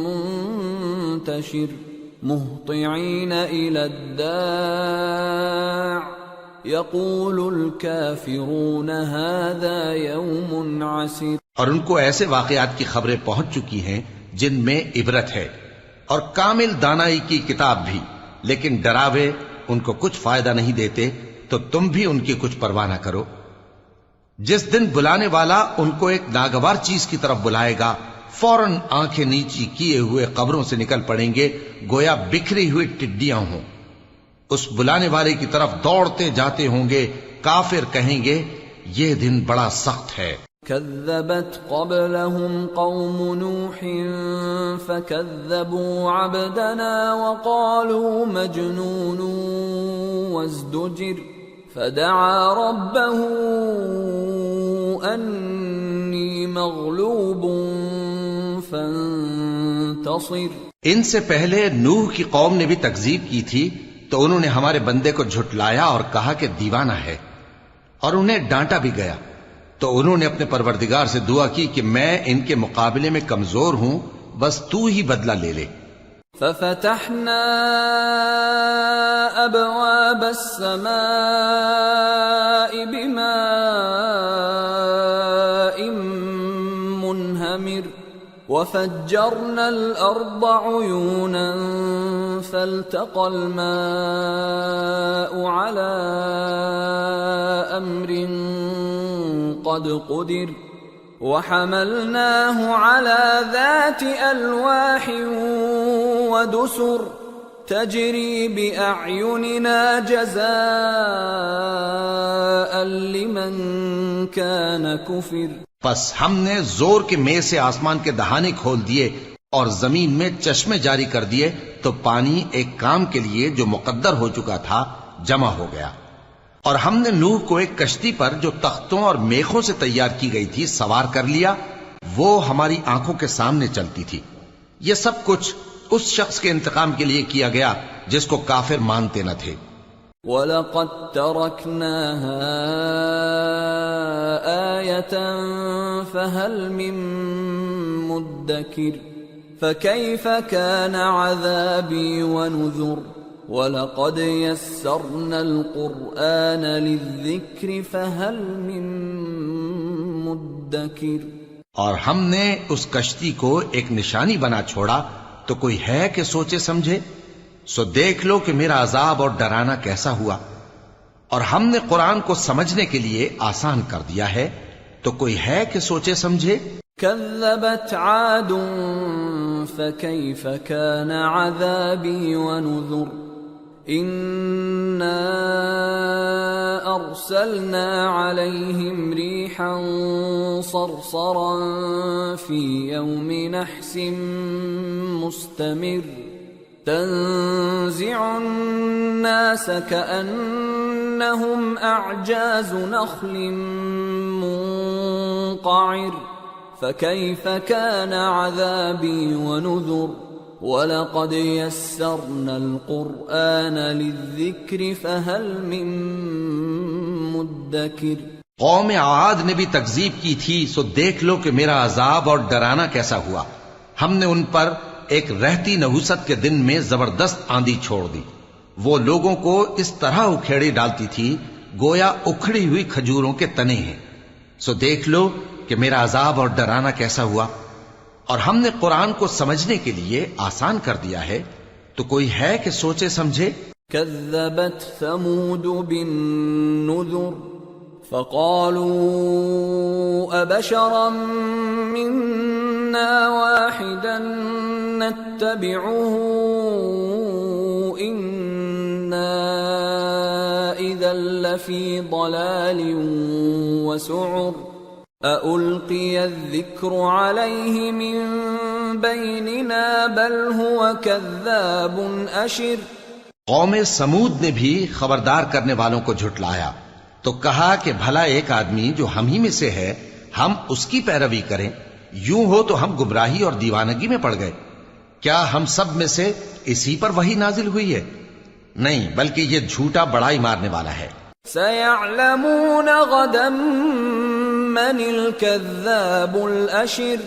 مُنْتَشِرٌ مُهْطِعِينَ إِلَى الدَّاعِ يقول الكافرون هذا يوم عسير. اور ان کو ایسے واقعات کی خبریں پہنچ چکی ہیں جن میں عبرت ہے اور کامل دانائی کی کتاب بھی، لیکن ڈراوے ان کو کچھ فائدہ نہیں دیتے، تو تم بھی ان کی کچھ پرواہ نہ کرو. جس دن بلانے والا ان کو ایک ناگوار چیز کی طرف بلائے گا، فوراً آنکھیں نیچی کیے ہوئے قبروں سے نکل پڑیں گے گویا بکھری ہوئی ٹڈیاں ہوں. اس بلانے والے کی طرف دوڑتے جاتے ہوں گے. کافر کہیں گے یہ دن بڑا سخت ہے. كذبت قبلهم قوم نوح فكذبوا عبدنا وقالوا مجنون وازدجر فدعا ربه أني مغلوب فانتصر. ان سے پہلے نوح کی قوم نے بھی تکذیب کی تھی تو انہوں نے ہمارے بندے کو جھٹلایا اور کہا کہ دیوانہ ہے، اور انہیں ڈانٹا بھی گیا. تو انہوں نے اپنے پروردگار سے دعا کی کہ میں ان کے مقابلے میں کمزور ہوں، بس تو ہی بدلہ لے لے. ففتحنا ابواب السماء بماء منهمر وفجرنا الارض عيونا فالتقى الماء على امر قد قدر وحملناه على ذات ألواح ودسر تجري بأعيننا جزاء لمن كان كفر. پس ہم نے زور کے مے سے آسمان کے دہانے کھول دیے اور زمین میں چشمے جاری کر دیے، تو پانی ایک کام کے لیے جو مقدر ہو چکا تھا جمع ہو گیا. اور ہم نے نوح کو ایک کشتی پر جو تختوں اور میخوں سے تیار کی گئی تھی سوار کر لیا، وہ ہماری آنکھوں کے سامنے چلتی تھی. یہ سب کچھ اس شخص کے انتقام کے لیے کیا گیا جس کو کافر مانتے نہ تھے. وَلَقَدْ تَرَكْنَاهَا آيَةً فَهَلْ مِن مُدَّكِرٍ فَكَيْفَ كَانَ عَذَابِي وَنُذُرِ. وَلَقَدْ يَسَّرْنَا الْقُرْآنَ لِلذِّكْرِ فَهَلْ مِن مُدَّكِرٍ. اور ہم نے اس کشتی کو ایک نشانی بنا چھوڑا، تو کوئی ہے کہ سوچے سمجھے؟ سو دیکھ لو کہ میرا عذاب اور ڈرانا کیسا ہوا. اور ہم نے قرآن کو سمجھنے کے لیے آسان کر دیا ہے، تو کوئی ہے کہ سوچے سمجھے؟ كذبت عاد فكيف كان عذابي ونذر. إنا أرسلنا عليهم ريحا صرصرا في يوم نحس مستمر تنزع الناس كأنهم أعجاز نخل منقعر فكيف كان عذابي ونذر. وَلَقَدْ يَسَّرْنَا الْقُرْآنَ لِلذِّكْرِ فَهَلْ مِن مُدَّكِرٍ. قوم عاد نے بھی تکذیب کی تھی، سو دیکھ لو کہ میرا عذاب اور ڈرانا کیسا ہوا. ہم نے ان پر ایک رہتی نحوست کے دن میں زبردست آندھی چھوڑ دی. وہ لوگوں کو اس طرح اکھیڑے ڈالتی تھی گویا اکھڑی ہوئی کھجوروں کے تنے ہیں. سو دیکھ لو کہ میرا عذاب اور ڈرانا کیسا ہوا. اور ہم نے قرآن کو سمجھنے کے لیے آسان کر دیا ہے، تو کوئی ہے کہ سوچے سمجھے؟ كذبت ثمود بالنذر فقالوا أبشرا منا واحدا نتبعه إنا إذا لفي ضلال وسعر. أَأُلْقِيَ الذِّكْرُ عَلَيْهِ مِن بَيْنِنَا بَلْ هُوَ كَذَّابٌ أَشِرٌ. قوم سمود نے بھی خبردار کرنے والوں کو جھٹلایا، تو کہا کہ بھلا ایک آدمی جو ہم ہی میں سے ہے ہم اس کی پیروی کریں؟ یوں ہو تو ہم گمراہی اور دیوانگی میں پڑ گئے. کیا ہم سب میں سے اسی پر وحی نازل ہوئی ہے؟ نہیں، بلکہ یہ جھوٹا بڑائی مارنے والا ہے. سَيَعْلَمُونَ غَدًا من الكذاب الأشر.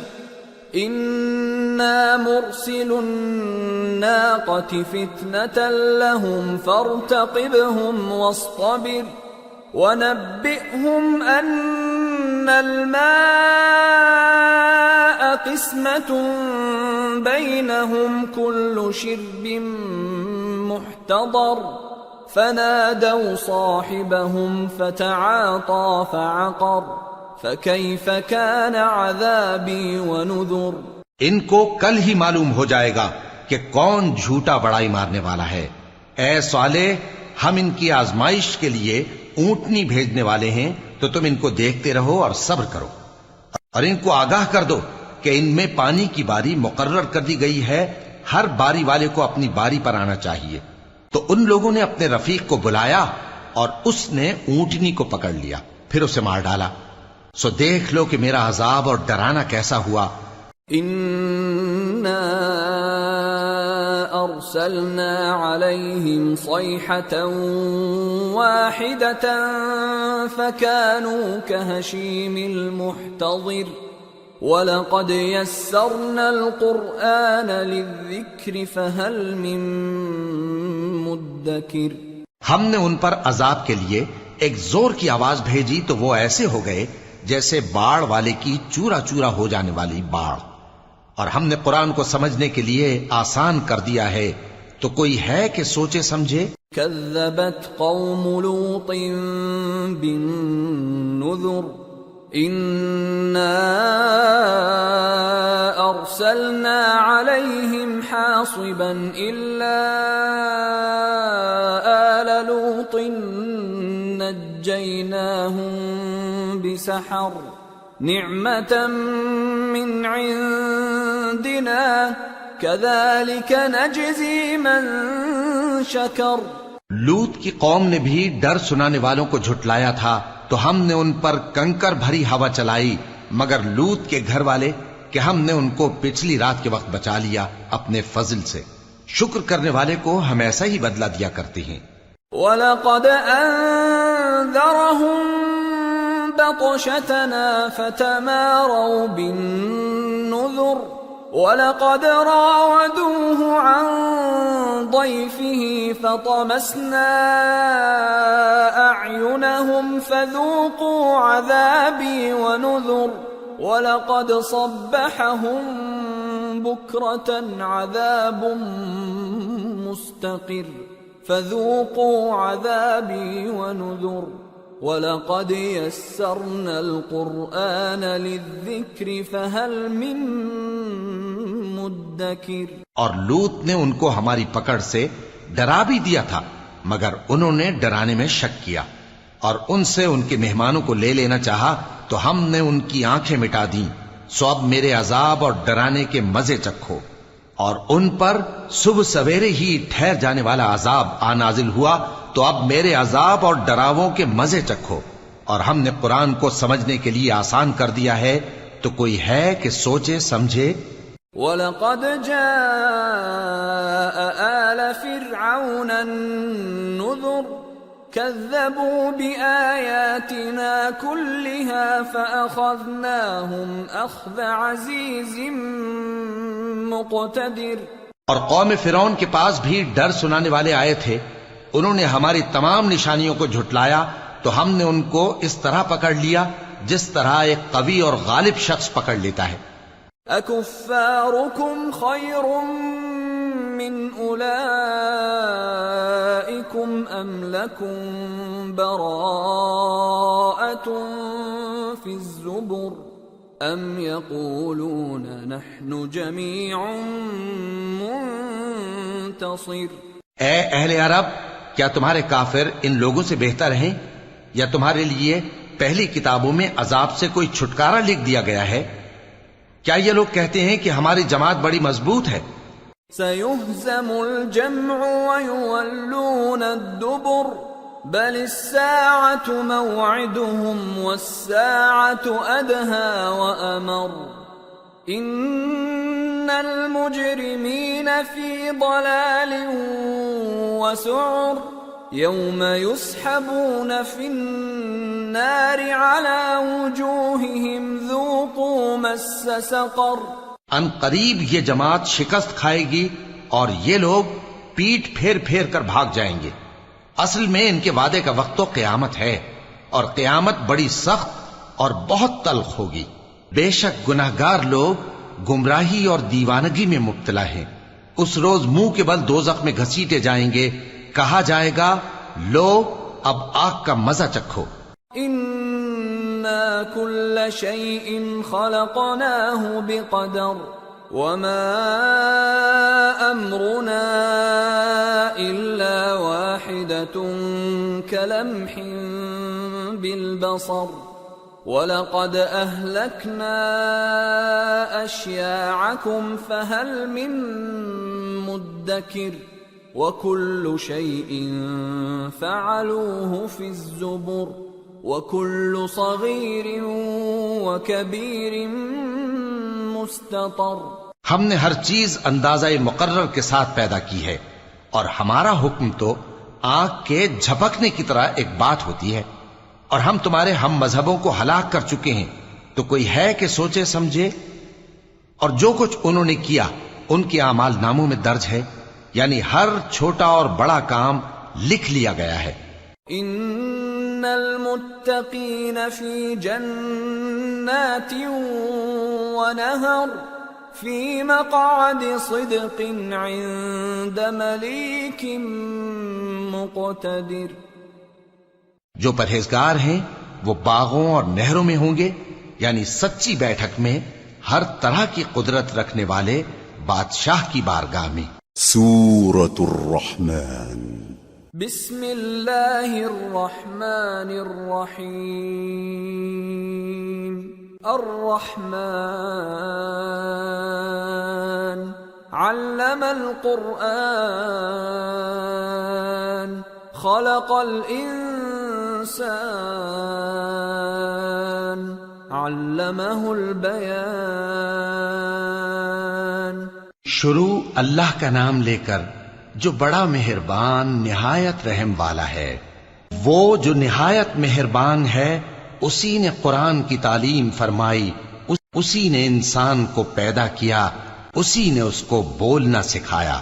إنا مرسل الناقة فتنة لهم فارتقبهم واصطبر وَنَبِّئْهُمْ أَنَّ الْمَاءَ قِسْمَةٌ بَيْنَهُمْ كُلُّ شِرْبٍ مُحْتَضَرٌ فَنَادَوْا صَاحِبَهُمْ فَتَعَاطَى فَعَقَرَ فَكَيْفَ كَانَ عَذَابِي وَنُذُرِ۔ ان کو کل ہی معلوم ہو جائے گا کہ کون جھوٹا بڑائی مارنے والا ہے۔ اے صالح، ہم ان کی آزمائش کے لیے اونٹنی بھیجنے والے ہیں، تو تم ان کو دیکھتے رہو اور صبر کرو، اور ان کو آگاہ کر دو کہ ان میں پانی کی باری مقرر کر دی گئی ہے، ہر باری والے کو اپنی باری پر آنا چاہیے۔ تو ان لوگوں نے اپنے رفیق کو بلایا اور اس نے اونٹنی کو پکڑ لیا، پھر اسے مار ڈالا۔ سو دیکھ لو کہ میرا عذاب اور ڈرانا کیسا ہوا۔ إِنَّا أَرْسَلْنَا عَلَيْهِمْ صَيْحَةً وَاحِدَةً فَكَانُوا كَهَشِيمِ الْمُحْتَظِرِ وَلَقَدْ يَسَّرْنَا الْقُرْآنَ لِلذِّكْرِ فَهَلْ مِن مُدَّكِرٍ۔ ہم نے ان پر عذاب کے لیے ایک زور کی آواز بھیجی تو وہ ایسے ہو گئے جیسے باڑ والے کی چورا چورا ہو جانے والی باڑ، اور ہم نے قرآن کو سمجھنے کے لیے آسان کر دیا ہے، تو کوئی ہے کہ سوچے سمجھے؟ كذبت قوم لوط بالنذر إنا أرسلنا عليهم حاصبا إلا آل لوط نجيناهم بسحر نعمة من عندنا كذلك نجزي من شكر۔ لوط کی قوم نے بھی ڈر سنانے والوں کو جھٹلایا تھا تو ہم نے ان پر کنکر بھری ہوا چلائی، مگر لوط کے گھر والے کہ ہم نے ان کو پچھلی رات کے وقت بچا لیا اپنے فضل سے۔ شکر کرنے والے کو ہم ایسا ہی بدلہ دیا کرتے ہیں۔ وَلَقَدْ أَنذَرَهُم بَطْشَتَنَا فَتَمَارَوْا بِالنُّذُرِ وَلَقَدْ رَاوَدُوهُ عَن ضَيْفِهِ فَطَمَسْنَا أَعْيُنَهُمْ فَذُوقُوا عَذَابِي وَنُذُرِ وَلَقَدْ صَبَّحَهُم بُكْرَةً عَذَابٌ مُسْتَقِرٌ فَذُوقُوا عَذَابِي وَنُذُرِ وَلَقَدْ يَسَّرْنَا الْقُرْآنَ لِلذِّكْرِ فَهَلْ مِن مُدَّكِرٍ۔ اور لوط نے ان کو ہماری پکڑ سے ڈرا بھی دیا تھا، مگر انہوں نے ڈرانے میں شک کیا، اور ان سے ان کے مہمانوں کو لے لینا چاہا تو ہم نے ان کی آنکھیں مٹا دیں۔ سو اب میرے عذاب اور ڈرانے کے مزے چکھو۔ اور ان پر صبح سویرے ہی ٹھہر جانے والا عذاب آ نازل ہوا، تو اب میرے عذاب اور ڈراووں کے مزے چکھو۔ اور ہم نے قرآن کو سمجھنے کے لیے آسان کر دیا ہے، تو کوئی ہے کہ سوچے سمجھے؟ وَلَقَدْ جَاءَ آلَ فِرْعَوْنَ النُّذُرُ كَذَّبُوا بِآيَاتِنَا كُلِّهَا فَأَخَذْنَاهُمْ أَخْذَ عَزِيزٍ مُقْتَدِرٍ۔ اور قوم فرعون کے پاس بھی ڈر سنانے والے آئے تھے، انہوں نے ہماری تمام نشانیوں کو جھٹلایا تو ہم نے ان کو اس طرح پکڑ لیا جس طرح ایک قوی اور غالب شخص پکڑ لیتا ہے۔ أَكُفَّارُكُمْ خَيْرٌ مِّنْ أُولَئِكُمْ أَمْ لَكُمْ بَرَاءَةٌ فِي الزُّبُرِ أَمْ يَقُولُونَ نَحْنُ جَمِيعٌ مُنْتَصِرٌ۔ اے اہل عرب، کیا تمہارے کافر ان لوگوں سے بہتر ہیں، یا تمہارے لیے پہلی کتابوں میں عذاب سے کوئی چھٹکارا لکھ دیا گیا ہے؟ کیا یہ لوگ کہتے ہیں کہ ہماری جماعت بڑی مضبوط ہے؟ سَيُهْزَمُ الْجَمْعُ وَيُوَلُّونَ الدُّبُرَ بَلِ السَّاعَةُ مَوْعِدُهُمْ وَالسَّاعَةُ أَدْهَى وَأَمَرُّ إِنَّ الْمُجْرِمِينَ فِي ضَلَالٍ وَسُعُرٍ يَوْمَ يُسْحَبُونَ فِي النَّارِ عَلَى وُجُوهِهِمْ ذُوقُوا مَسَّ سَقَرَ۔ ان قریب یہ جماعت شکست کھائے گی اور یہ لوگ پیٹ پھیر پھیر کر بھاگ جائیں گے۔ اصل میں ان کے وعدے کا وقت تو قیامت ہے، اور قیامت بڑی سخت اور بہت تلخ ہوگی۔ بے شک گناہگار لوگ گمراہی اور دیوانگی میں مبتلا ہیں۔ اس روز منہ کے بل دوزخ میں گھسیٹے جائیں گے، کہا جائے گا لو اب آگ کا مزہ چکھو۔ اِنَّا كُلَّ شَيْءٍ خَلَقْنَاهُ بِقَدَرٍ وَمَا أَمْرُنَا إِلَّا وَاحِدَةٌ كَلَمْحٍ بِالْبَصَرِ وَلَقَدْ أَهْلَكْنَا أَشْيَاعَكُمْ فَهَلْ مِن مُدَّكِرٍ وَكُلُّ شَيْءٍ فَعَلُوهُ فِي الزُّبُرِ وَكُلُّ صَغِيرٍ وَكَبِيرٍ مُسْتَطَرٍ۔ ہم نے ہر چیز اندازہ مقرر کے ساتھ پیدا کی ہے، اور ہمارا حکم تو آنکھ کے جھپکنے کی طرح ایک بات ہوتی ہے۔ اور ہم تمہارے ہم مذہبوں کو ہلاک کر چکے ہیں، تو کوئی ہے کہ سوچے سمجھے؟ اور جو کچھ انہوں نے کیا ان کے اعمال ناموں میں درج ہے، یعنی ہر چھوٹا اور بڑا کام لکھ لیا گیا ہے۔ ان المتقین فی جنات ونہر فی مقعد صدق عند ملیک مقتدر۔ جو پرہیزگار ہیں وہ باغوں اور نہروں میں ہوں گے، یعنی سچی بیٹھک میں ہر طرح کی قدرت رکھنے والے بادشاہ کی بارگاہ میں۔ سورة الرحمن بسم اللہ الرحمن الرحیم۔ الرحمن علم القرآن خلق الانسان علمہ البیان۔ شروع اللہ کا نام لے کر جو بڑا مہربان نہایت رحم والا ہے۔ وہ جو نہایت مہربان ہے اسی نے قرآن کی تعلیم فرمائی، اسی نے انسان کو پیدا کیا، اسی نے اس کو بولنا سکھایا۔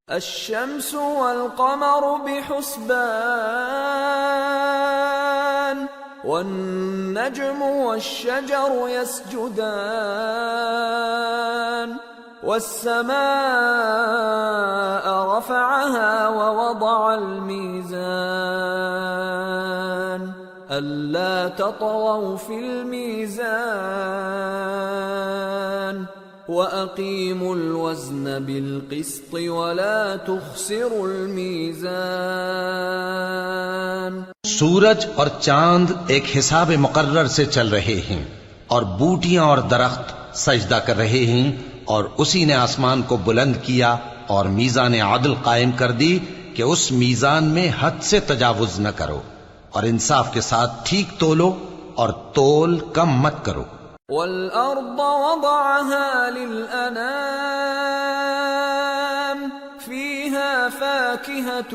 الشمس والقمر بحسبان والنجم والشجر يسجدان والسماء رفعها ووضع الميزان ألا تطغوا في الميزان وَأَقِيمُوا الْوَزْنَ بِالْقِسْطِ وَلَا تُخْسِرُوا الْمِيزَانَ۔ سورج اور چاند ایک حساب مقرر سے چل رہے ہیں، اور بوٹیاں اور درخت سجدہ کر رہے ہیں، اور اسی نے آسمان کو بلند کیا اور میزان عدل قائم کر دی کہ اس میزان میں حد سے تجاوز نہ کرو، اور انصاف کے ساتھ ٹھیک تولو اور تول کم مت کرو۔ وَالْأَرْضَ وَضَعَهَا لِلْأَنَامِ فِيهَا فَاكِهَةٌ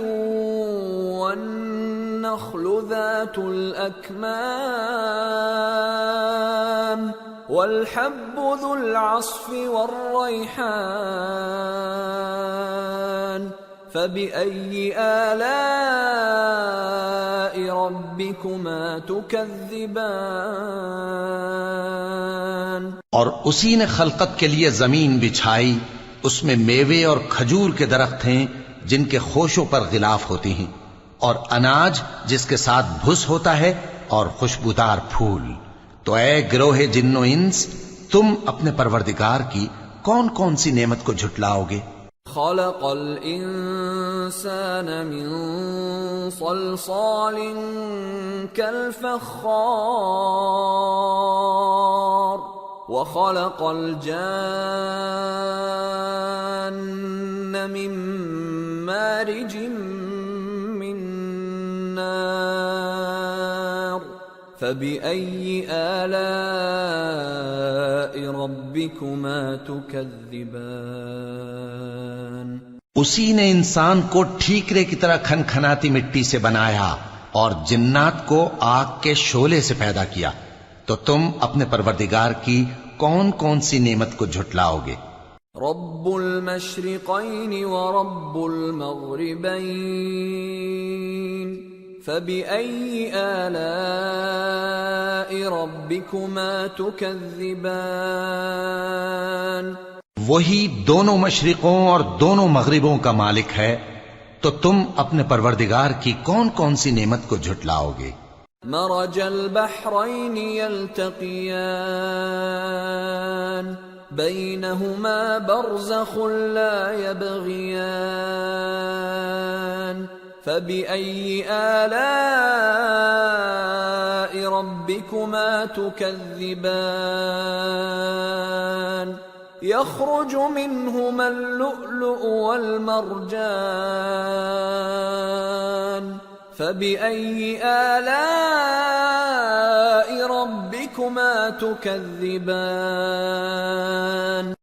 وَالنَّخْلُ ذَاتُ الْأَكْمَامِ وَالْحَبُّ ذُو الْعَصْفِ وَالرَّيْحَانُ فَبِأَيِّ آلَاءِ رَبِّكُمَا تُكَذِّبَانِ۔ اور اسی نے خلقت کے لیے زمین بچھائی، اس میں میوے اور کھجور کے درخت ہیں جن کے خوشوں پر غلاف ہوتے ہیں، اور اناج جس کے ساتھ بھس ہوتا ہے، اور خوشبودار پھول۔ تو اے گروہ جن و انس، تم اپنے پروردگار کی کون کون سی نعمت کو جھٹلاؤ گے؟ خلق الانسان من صلصال كالفخار وخلق الجان من مارج من نار فبأي آلاء ربكما تكذبان۔ اسی نے انسان کو ٹھیکرے کی طرح کھنکھناتی مٹی سے بنایا اور جنات کو آگ کے شعلے سے پیدا کیا، تو تم اپنے پروردگار کی کون کون سی نعمت کو جھٹلاؤ گے؟ رب المشرقین ورب المغربین فبأي آلاء ربكما تكذبان وہی دونوں مشرقوں اور دونوں مغربوں کا مالک ہے، تو تم اپنے پروردگار کی کون کون سی نعمت کو جھٹلاؤ گے؟ مرج البحرين يلتقيان بينهما برزخ لا يبغيان فبأي آلاء ربكما تكذبان يخرج منهما اللؤلؤ والمرجان فبأي آلاء ربكما تكذبان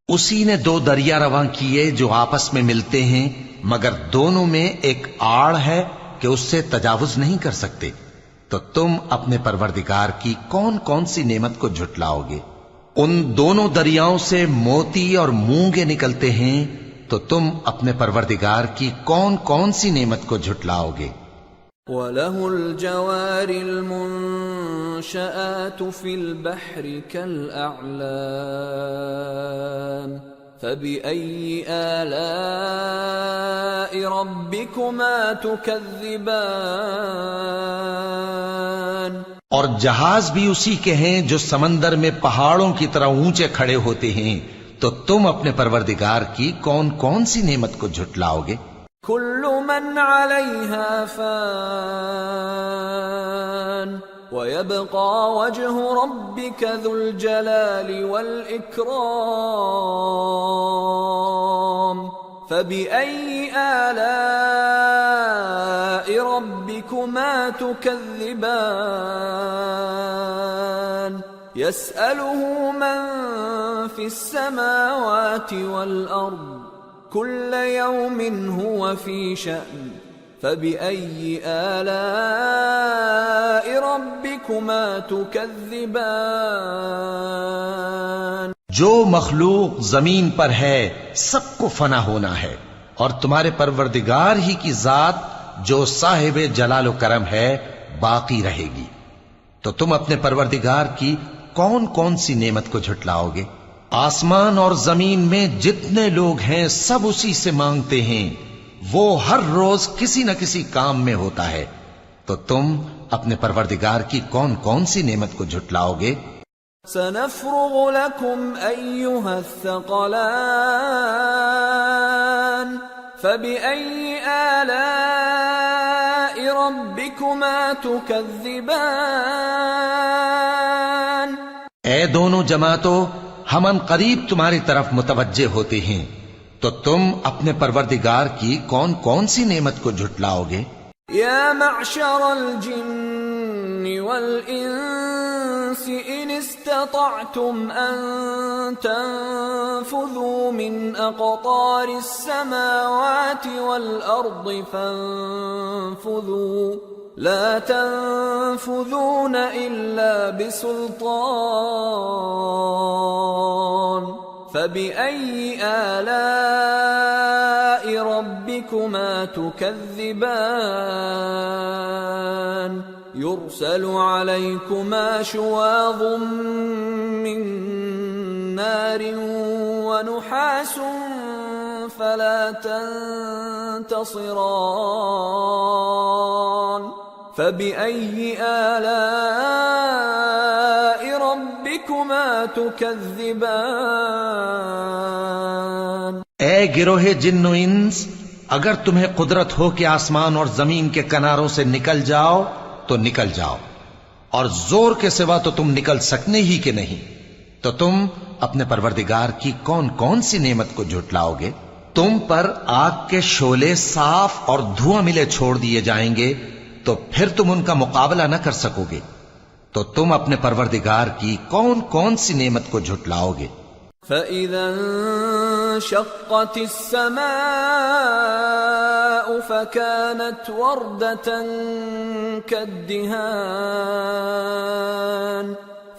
اسی نے دو دریا رواں کیے جو آپس میں ملتے ہیں، مگر دونوں میں ایک آڑ ہے کہ اس سے تجاوز نہیں کر سکتے، تو تم اپنے پروردگار کی کون کون سی نعمت کو جھٹلاؤ گے؟ ان دونوں دریاؤں سے موتی اور مونگے نکلتے ہیں، تو تم اپنے پروردگار کی کون کون سی نعمت کو جھٹلاؤ گے؟ وَلَهُ الْجَوَارِ الْمُنشَآتُ فِي الْبَحْرِ كَالْأَعْلَامِ فَبِأَيِّ آلَاءِ رَبِّكُمَا تُكَذِّبَانِ اور جہاز بھی اسی کے ہیں جو سمندر میں پہاڑوں کی طرح اونچے کھڑے ہوتے ہیں، تو تم اپنے پروردگار کی کون کون سی نعمت کو جھٹلاؤ گے؟ كل من عليها فان ويبقى وجه ربك ذو الجلال والإكرام فبأي آلاء ربكما تكذبان يسأله من في السماوات والأرض كل يوم هو في شأن فبأي آلاء ربكما تكذبان جو مخلوق زمین پر ہے سب کو فنا ہونا ہے، اور تمہارے پروردگار ہی کی ذات جو صاحب جلال و کرم ہے باقی رہے گی، تو تم اپنے پروردگار کی کون کون سی نعمت کو جھٹلاؤ گے؟ آسمان اور زمین میں جتنے لوگ ہیں سب اسی سے مانگتے ہیں، وہ ہر روز کسی نہ کسی کام میں ہوتا ہے، تو تم اپنے پروردگار کی کون کون سی نعمت کو جھٹلاؤ گے؟ سنفرغ لكم أيها الثقلان فبأي آلاء ربكما تكذبان اے دونوں جماعتوں، ہم ان قریب تمہاری طرف متوجہ ہوتے ہیں، تو تم اپنے پروردگار کی کون کون سی نعمت کو جھٹلاؤ گے؟ یا معشر الجن والانس ان استطعتم ان تنفذوا من اقطار السماوات والارض فانفذوا لا تنفذون الا بسلطان فبأي آلاء ربكما تكذبان يرسل عليكما شواظ من نار ونحاس فلا تنتصران فبأي آلاء ربكما تكذبان اے گروہ جن و انس، اگر تمہیں قدرت ہو کہ آسمان اور زمین کے کناروں سے نکل جاؤ تو نکل جاؤ، اور زور کے سوا تو تم نکل سکنے ہی کہ نہیں، تو تم اپنے پروردگار کی کون کون سی نعمت کو جھٹلاؤ گے؟ تم پر آگ کے شعلے صاف اور دھواں ملے چھوڑ دیے جائیں گے، تو پھر تم ان کا مقابلہ نہ کر سکو گے، تو تم اپنے پروردگار کی کون کون سی نعمت کو جھٹلاؤ گے؟ فَإِذَا انشَقَّتِ السَّمَاءُ فَكَانَتْ وَرْدَةً كَالدِّهَانِ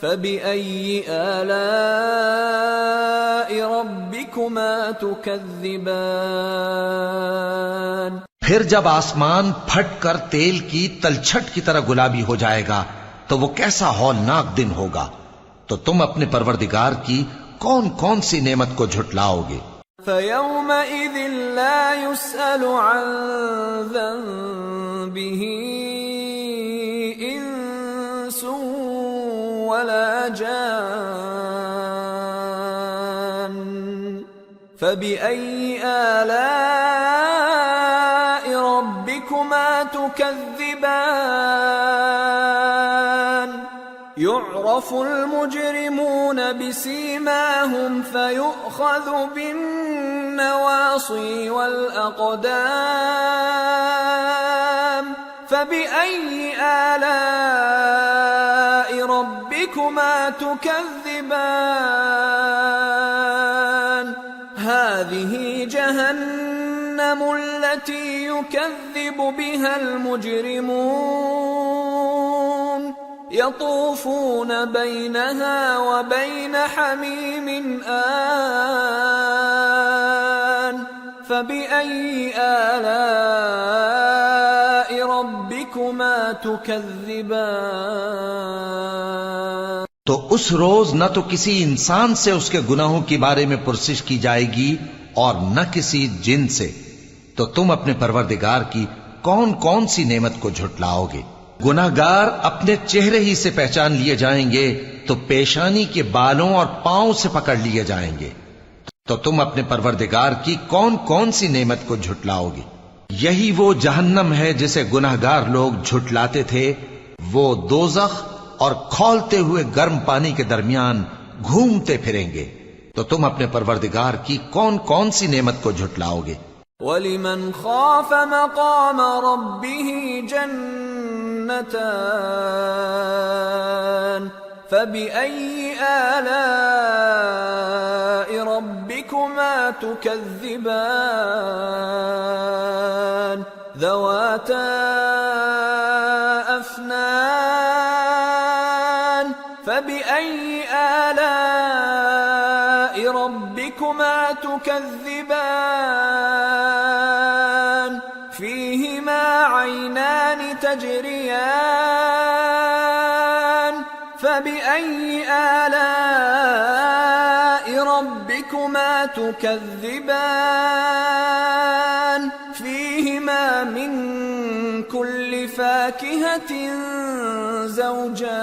فَبِأَيِّ آلَاءِ رَبِّكُمَا تُكَذِّبَانِ پھر جب آسمان پھٹ کر تیل کی تلچھٹ کی طرح گلابی ہو جائے گا تو وہ کیسا ہولناک دن ہوگا. تو تم اپنے پروردگار کی کون کون سی نعمت کو جھٹلاؤ گے؟ فَيَوْمَئِذٍ لَا يُسْأَلُ عَنْ ذَنبِهِ إِنسٌ وَلَا جَانٌّ فَبِأَيِّ آلَاءِ رَبِّكُمَا تُكَذِّبَانِ يُعْرَفُ الْمُجْرِمُونَ بِسِيمَاهُمْ فَيُؤْخَذُ بِالنَّوَاصِي وَالْأَقْدَامِ فَبِأَيِّ آلَاءِ رَبِّكُمَا تُكَذِّبَانِ هَذِهِ جَهَنَّمُ الَّتِي يُكَذِّبُ بِهَا الْمُجْرِمُونَ يطوفون بينها وبين حميم آن فبأي آلاء ربكما تكذبان. تو اس روز نہ تو کسی انسان سے اس کے گناہوں کے بارے میں پرسش کی جائے گی اور نہ کسی جن سے. تو تم اپنے پروردگار کی کون کون سی نعمت کو جھٹلاؤ گے؟ گناہگار اپنے چہرے ہی سے پہچان لیے جائیں گے تو پیشانی کے بالوں اور پاؤں سے پکڑ لیے جائیں گے. تو تم اپنے پروردگار کی کون کون سی نعمت کو جھٹلاؤ گے؟ یہی وہ جہنم ہے جسے گناہگار لوگ جھٹلاتے تھے. وہ دوزخ اور کھولتے ہوئے گرم پانی کے درمیان گھومتے پھریں گے. تو تم اپنے پروردگار کی کون کون سی نعمت کو جھٹلاؤ گے؟ وَلِمَنْ خَافَ مَقَامَ رَبِّهِ جَنَّتَانِ فَبِأَيِّ آلَاءِ رَبِّكُمَا تُكَذِّبَانِ ذَوَاتَا أَفْنَانٍ فَبِأَيِّ آلَاءِ رَبِّكُمَا تُكَذِّبَانِ فِيهِمَا عَيْنَانِ تَجْرِيَانِ فَبِأَيِّ آلَاءِ رَبِّكُمَا تُكَذِّبَانِ فِيهِمَا مِن كُلِّ فَاكِهَةٍ زَوْجَانِ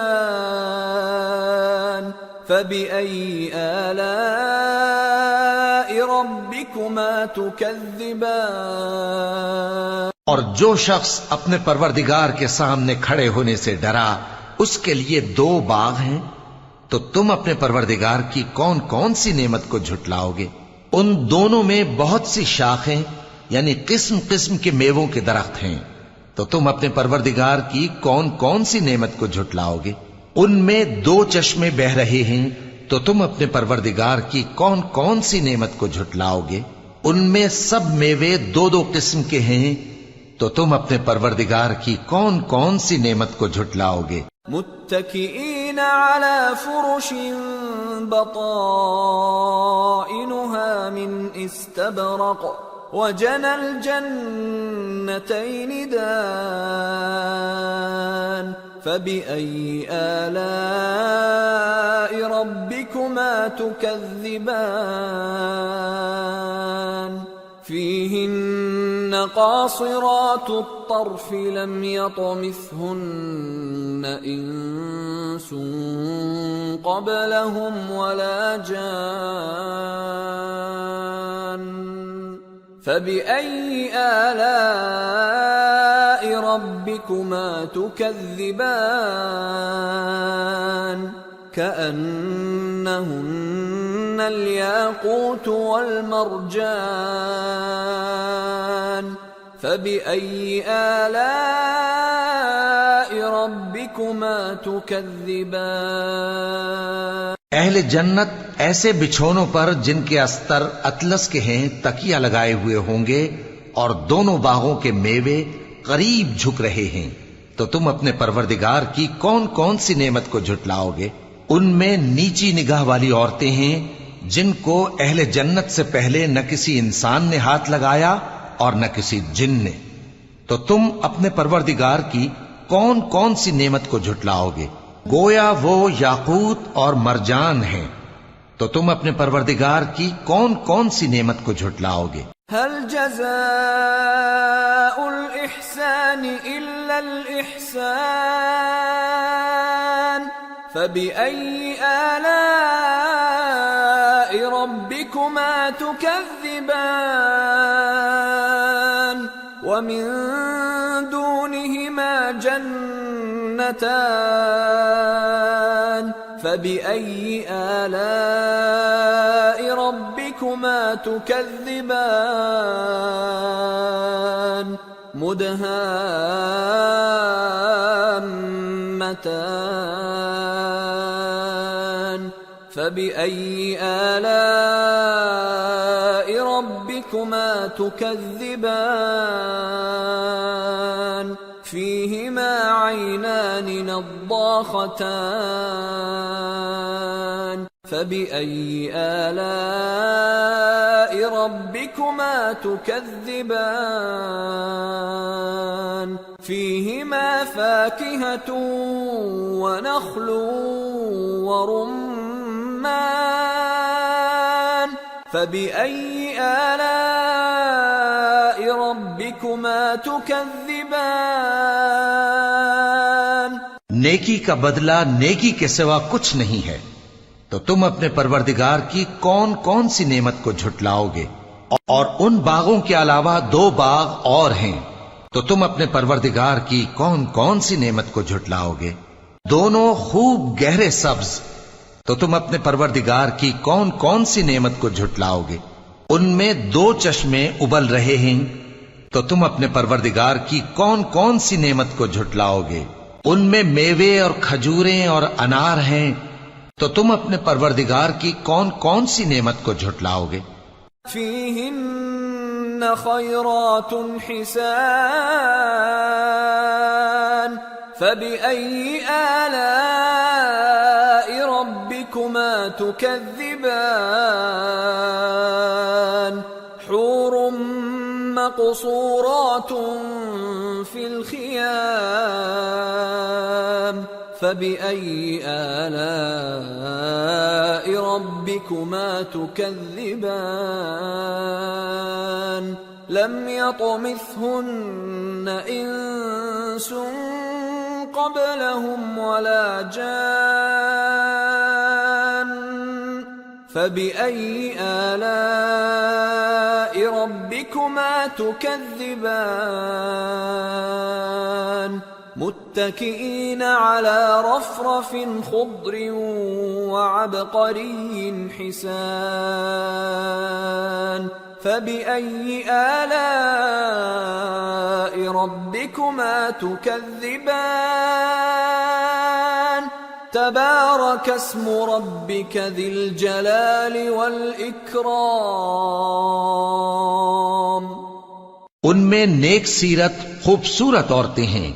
فَبِأَيِّ آلَاءِ رَبِّكُمَا تُكَذِّبَانِ. اور جو شخص اپنے پروردگار کے سامنے کھڑے ہونے سے ڈرا اس کے لیے 2 باغ ہیں. تو تم اپنے پروردگار کی کون کون سی نعمت کو جھٹلاؤ گے؟ ان دونوں میں بہت سی شاخیں یعنی قسم قسم کے میووں کے درخت ہیں. تو تم اپنے پروردگار کی کون کون سی نعمت کو جھٹلاؤ گے؟ ان میں 2 چشمے بہ رہے ہیں. تو تم اپنے پروردگار کی کون کون سی نعمت کو جھٹلاؤ گے؟ ان میں سب میوے 2 قسم کے ہیں. تو تم اپنے پروردگار کی کون کون سی نعمت کو جھٹلاؤ گے؟ متكئين على فرش بطائنها من استبرق وجنى الجنتين دان فبأي آلاء ربكما تكذبان فيهن قاصرات الطرف لم يطمثهن إنس قبلهم ولا جان فبأي آلاء ربكما تكذبان كأنهن الياقوت والمرجان فبأي آلاء ربكما تكذبان. اہل جنت ایسے بچھونوں پر جن کے استر اطلس کے ہیں تکیہ لگائے ہوئے ہوں گے اور دونوں باغوں کے میوے قریب جھک رہے ہیں. تو تم اپنے پروردگار کی کون کون سی نعمت کو جھٹلاؤ گے؟ ان میں نیچی نگاہ والی عورتیں ہیں جن کو اہل جنت سے پہلے نہ کسی انسان نے ہاتھ لگایا اور نہ کسی جن نے. تو تم اپنے پروردگار کی کون کون سی نعمت کو جھٹلاؤ گے؟ گویا وہ یاقوت اور مرجان ہیں، تو تم اپنے پروردگار کی کون کون سی نعمت کو جھٹلاؤ گے؟ هل جزاء الإحسان إلا الإحسان فبأي آلاء ربكما تكذبان ومن دونهما جنتان فبأي آلاء ربكما تكذبان مدهامتان فبأي آلاء ربكما تكذبان فيهما عينان نضاختان فبأي آلاء ربكما تكذبان فيهما فاكهة ونخل ورمان فبأي آلاء ربكما تكذبان نیکی کا بدلہ نیکی کے سوا کچھ نہیں ہے، تو تم اپنے پروردگار کی کون کون سی نعمت کو جھٹلاؤ گے؟ اور ان باغوں کے علاوہ 2 باغ اور ہیں، تو تم اپنے پروردگار کی کون کون سی نعمت کو جھٹلاؤ گے؟ دونوں خوب گہرے سبز، تو تم اپنے پروردگار کی کون کون سی نعمت کو جھٹلاؤ گے؟ ان میں 2 چشمے ابل رہے ہیں، تو تم اپنے پروردگار کی کون کون سی نعمت کو جھٹلاؤ گے؟ ان میں میوے اور کھجوریں اور انار ہیں، تو تم اپنے پروردگار کی کون کون سی نعمت کو جھٹلاؤ گے؟ فیہن خیرات حسان فبأي آلاء ربكما تكذبان حور مقصورات في الخيام فبأي آلاء ربكما تكذبان لم يطمثهن إنس قبلهم ولا جان فبأي آلاء ربكما تكذبان متكئين على رفرف خضر وعبقري حسان فبأي آلاء ربكما تكذبان تبارك اسم ربك ذي الجلال والإكرام ان میں نیک سیرت خوبصورت عورتیں ہیں،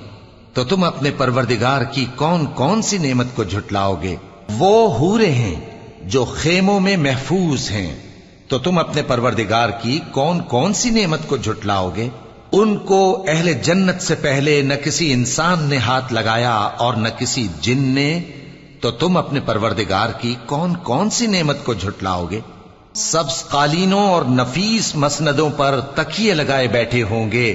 تو تم اپنے پروردگار کی کون کون سی نعمت کو جھٹلاؤ گے؟ وہ حوریں ہیں جو خیموں میں محفوظ ہیں، تو تم اپنے پروردگار کی کون کون سی نعمت کو جھٹلاؤ گے؟ ان کو اہل جنت سے پہلے نہ کسی انسان نے ہاتھ لگایا اور نہ کسی جن نے، تو تم اپنے پروردگار کی کون کون سی نعمت کو جھٹلاؤ گے؟ سبز قالینوں اور نفیس مسندوں پر تکیے لگائے بیٹھے ہوں گے،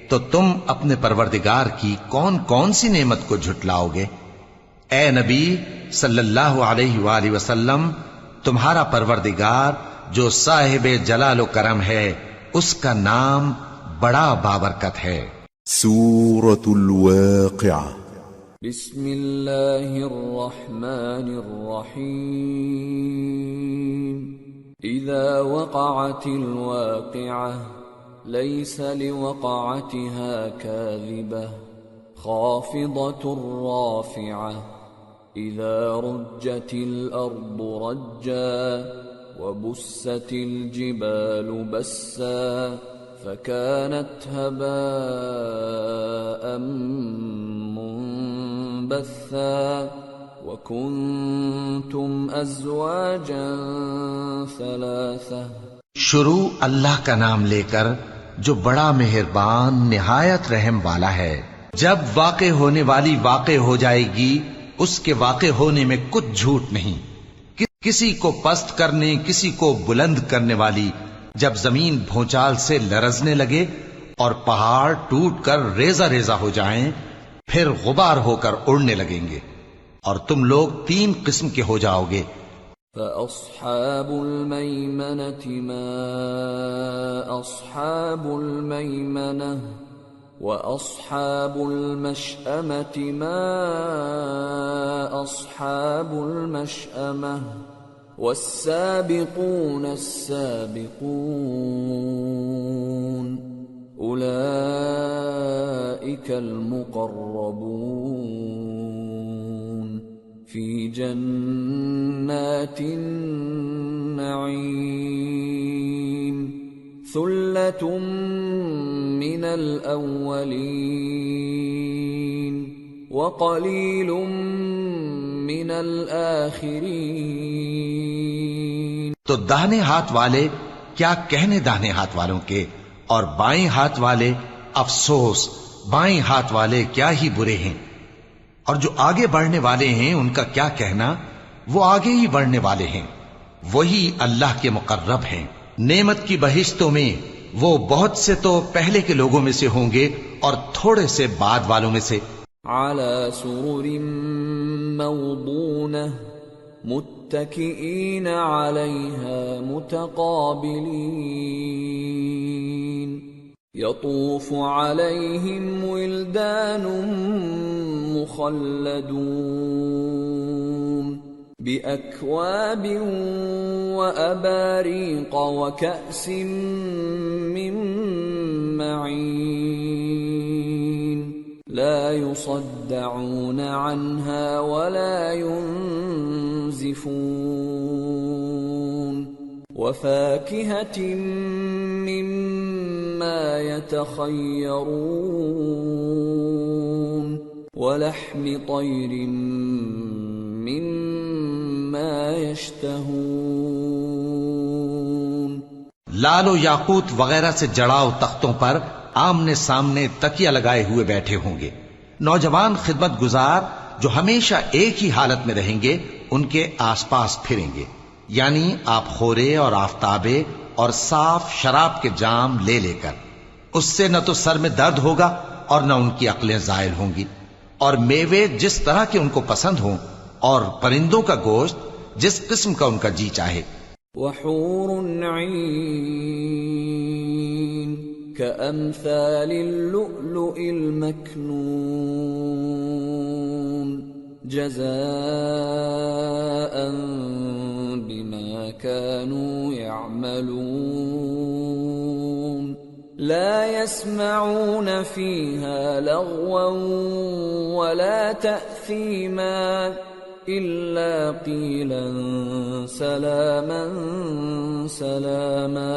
تو تم اپنے پروردگار کی کون کون سی نعمت کو جھٹلاؤ گے؟ اے نبی صلی اللہ علیہ وآلہ وسلم، تمہارا پروردگار جو صاحب جلال و کرم ہے، اس کا نام بڑا بابرکت ہے۔ سورة الواقعة بسم اللہ الرحمن الرحیم اذا وقعت الواقعة ليس لوقعتها كاذبة خافضة رافعة إذا رجت الأرض رجا وبست الجبال بسا فكانت هباء منبثا وكنتم أزواجا ثلاثة شروع اللہ کا نام لے کر جو بڑا مہربان نہایت رحم والا ہے۔ جب واقع ہونے والی واقع ہو جائے گی، اس کے واقع ہونے میں کچھ جھوٹ نہیں، کسی کو پست کرنے کسی کو بلند کرنے والی۔ جب زمین بھونچال سے لرزنے لگے اور پہاڑ ٹوٹ کر ریزہ ریزہ ہو جائیں، پھر غبار ہو کر اڑنے لگیں گے، اور تم لوگ 3 قسم کے ہو جاؤ گے۔ فأصحاب الميمنة ما أصحاب الميمنة وأصحاب المشأمة ما أصحاب المشأمة والسابقون السابقون أولئك المقربون في جنات النعيم ثلة من الأولين وقليل من الآخرين۔ تو داہنے ہاتھ والے کیا کہنے داہنے ہاتھ والوں کے، اور بائیں ہاتھ والے افسوس بائیں ہاتھ والے کیا ہی برے ہیں، اور جو آگے بڑھنے والے ہیں ان کا کیا کہنا، وہ آگے ہی بڑھنے والے ہیں، وہی اللہ کے مقرب ہیں۔ نعمت کی بہشتوں میں وہ بہت سے تو پہلے کے لوگوں میں سے ہوں گے اور تھوڑے سے بعد والوں میں سے۔ على سرر موضونة متكئين عليها متقابلين يطوف عليهم ولدان مخلدون بأكواب وأباريق وكأس من معين لا يصدعون عنها ولا ينزفون وفاكهة مما يتخيرون ولحم طير مما يشتهون۔ لال و یاقوت وغیرہ سے جڑاؤ تختوں پر آمنے سامنے تکیہ لگائے ہوئے بیٹھے ہوں گے۔ نوجوان خدمت گزار جو ہمیشہ ایک ہی حالت میں رہیں گے ان کے آس پاس پھریں گے، یعنی آپ خورے اور آفتابے اور صاف شراب کے جام لے لے کر۔ اس سے نہ تو سر میں درد ہوگا اور نہ ان کی عقلیں زائل ہوں گی، اور میوے جس طرح کے ان کو پسند ہوں، اور پرندوں کا گوشت جس قسم کا ان کا جی چاہے۔ وحور عین كأمثال اللؤلؤ المكنون جزاء بما كانوا يعملون لا يسمعون فيها لغوا ولا تأثيما إلا قيلا سلاما سلاما۔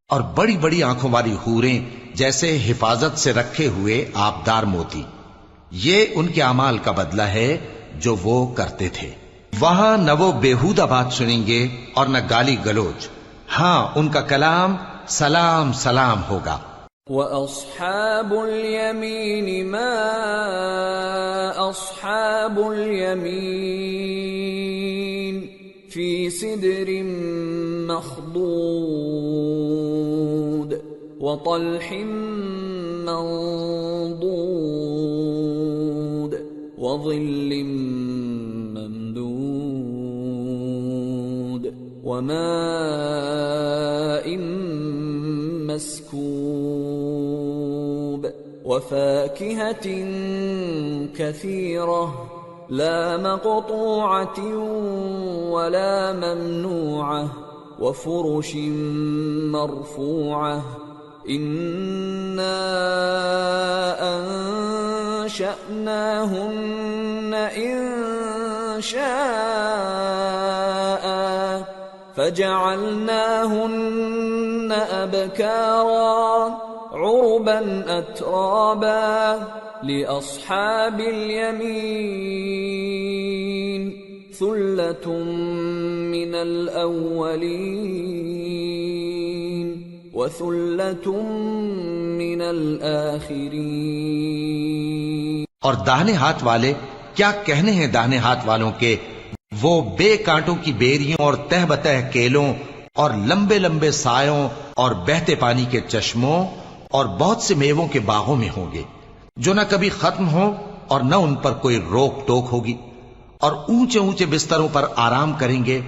اور بڑی بڑی آنکھوں والی حوریں جیسے حفاظت سے رکھے ہوئے آبدار موتی، یہ ان کے اعمال کا بدلہ ہے جو وہ کرتے تھے۔ وہاں نہ وہ بیہودہ بات سنیں گے اور نہ گالی گلوچ، ہاں ان کا کلام سلام سلام ہوگا۔ وَأَصْحَابُ الْيَمِينِ مَا أَصْحَابُ الْيَمِينِ فِي سِدْرٍ مَّخْضُودٍ وَطَلْحٍ مَّنضُودٍ وَظِلٍّ مَّمْدُودٍ وَمَاءٍ مسكوب وفاكهة كثيرة لا مقطوعة ولا ممنوعة وفرش مرفوعة إنا أنشأناهن إنشاء فجعلناهن أبكارا عربا أترابا لأصحاب اليمين ثلة من الأولين وثلة من الآخرين. اور داہنے ہاتھ والے کیا کہنے ہیں داہنے ہاتھ والوں کے، وہ بے کانٹوں کی بیریوں اور تہ بتہ کیلوں اور لمبے لمبے سایوں اور بہتے پانی کے چشموں اور بہت سے میووں کے باغوں میں ہوں گے، جو نہ کبھی ختم ہو اور نہ ان پر کوئی روک ٹوک ہوگی، اور اونچے اونچے بستروں پر آرام کریں گے.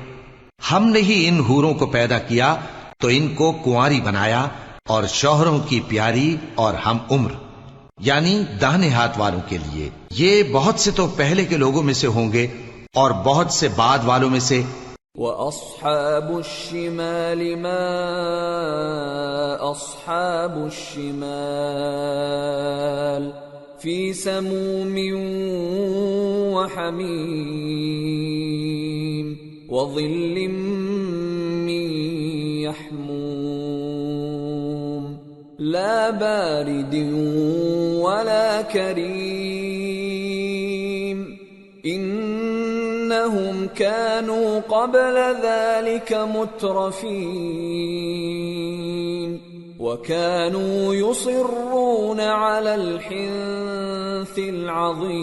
ہم نے ہی ان حوروں کو پیدا کیا تو ان کو کنواری بنایا، اور شوہروں کی پیاری اور ہم عمر، یعنی داہنے ہاتھ والوں کے لیے. یہ بہت سے تو پہلے کے لوگوں میں سے ہوں گے اور بہت سے بعد والوں میں سے. وَأَصْحَابُ الشِّمَالِ مَا أَصْحَابُ الشِّمَالِ فِي سَمُومٍ وَحَمِيمٍ وَظِلٍّ مِّن يَحْمُومٍ لَا بَارِدٍ وَلَا كَرِيمٍ إِنَّهُمْ كَانُوا قَبْلَ ذَلِكَ مُتْرَفِينَ وَكَانُوا يُصِرُّونَ عَلَى الْحِنثِ الْعَظِيمِ.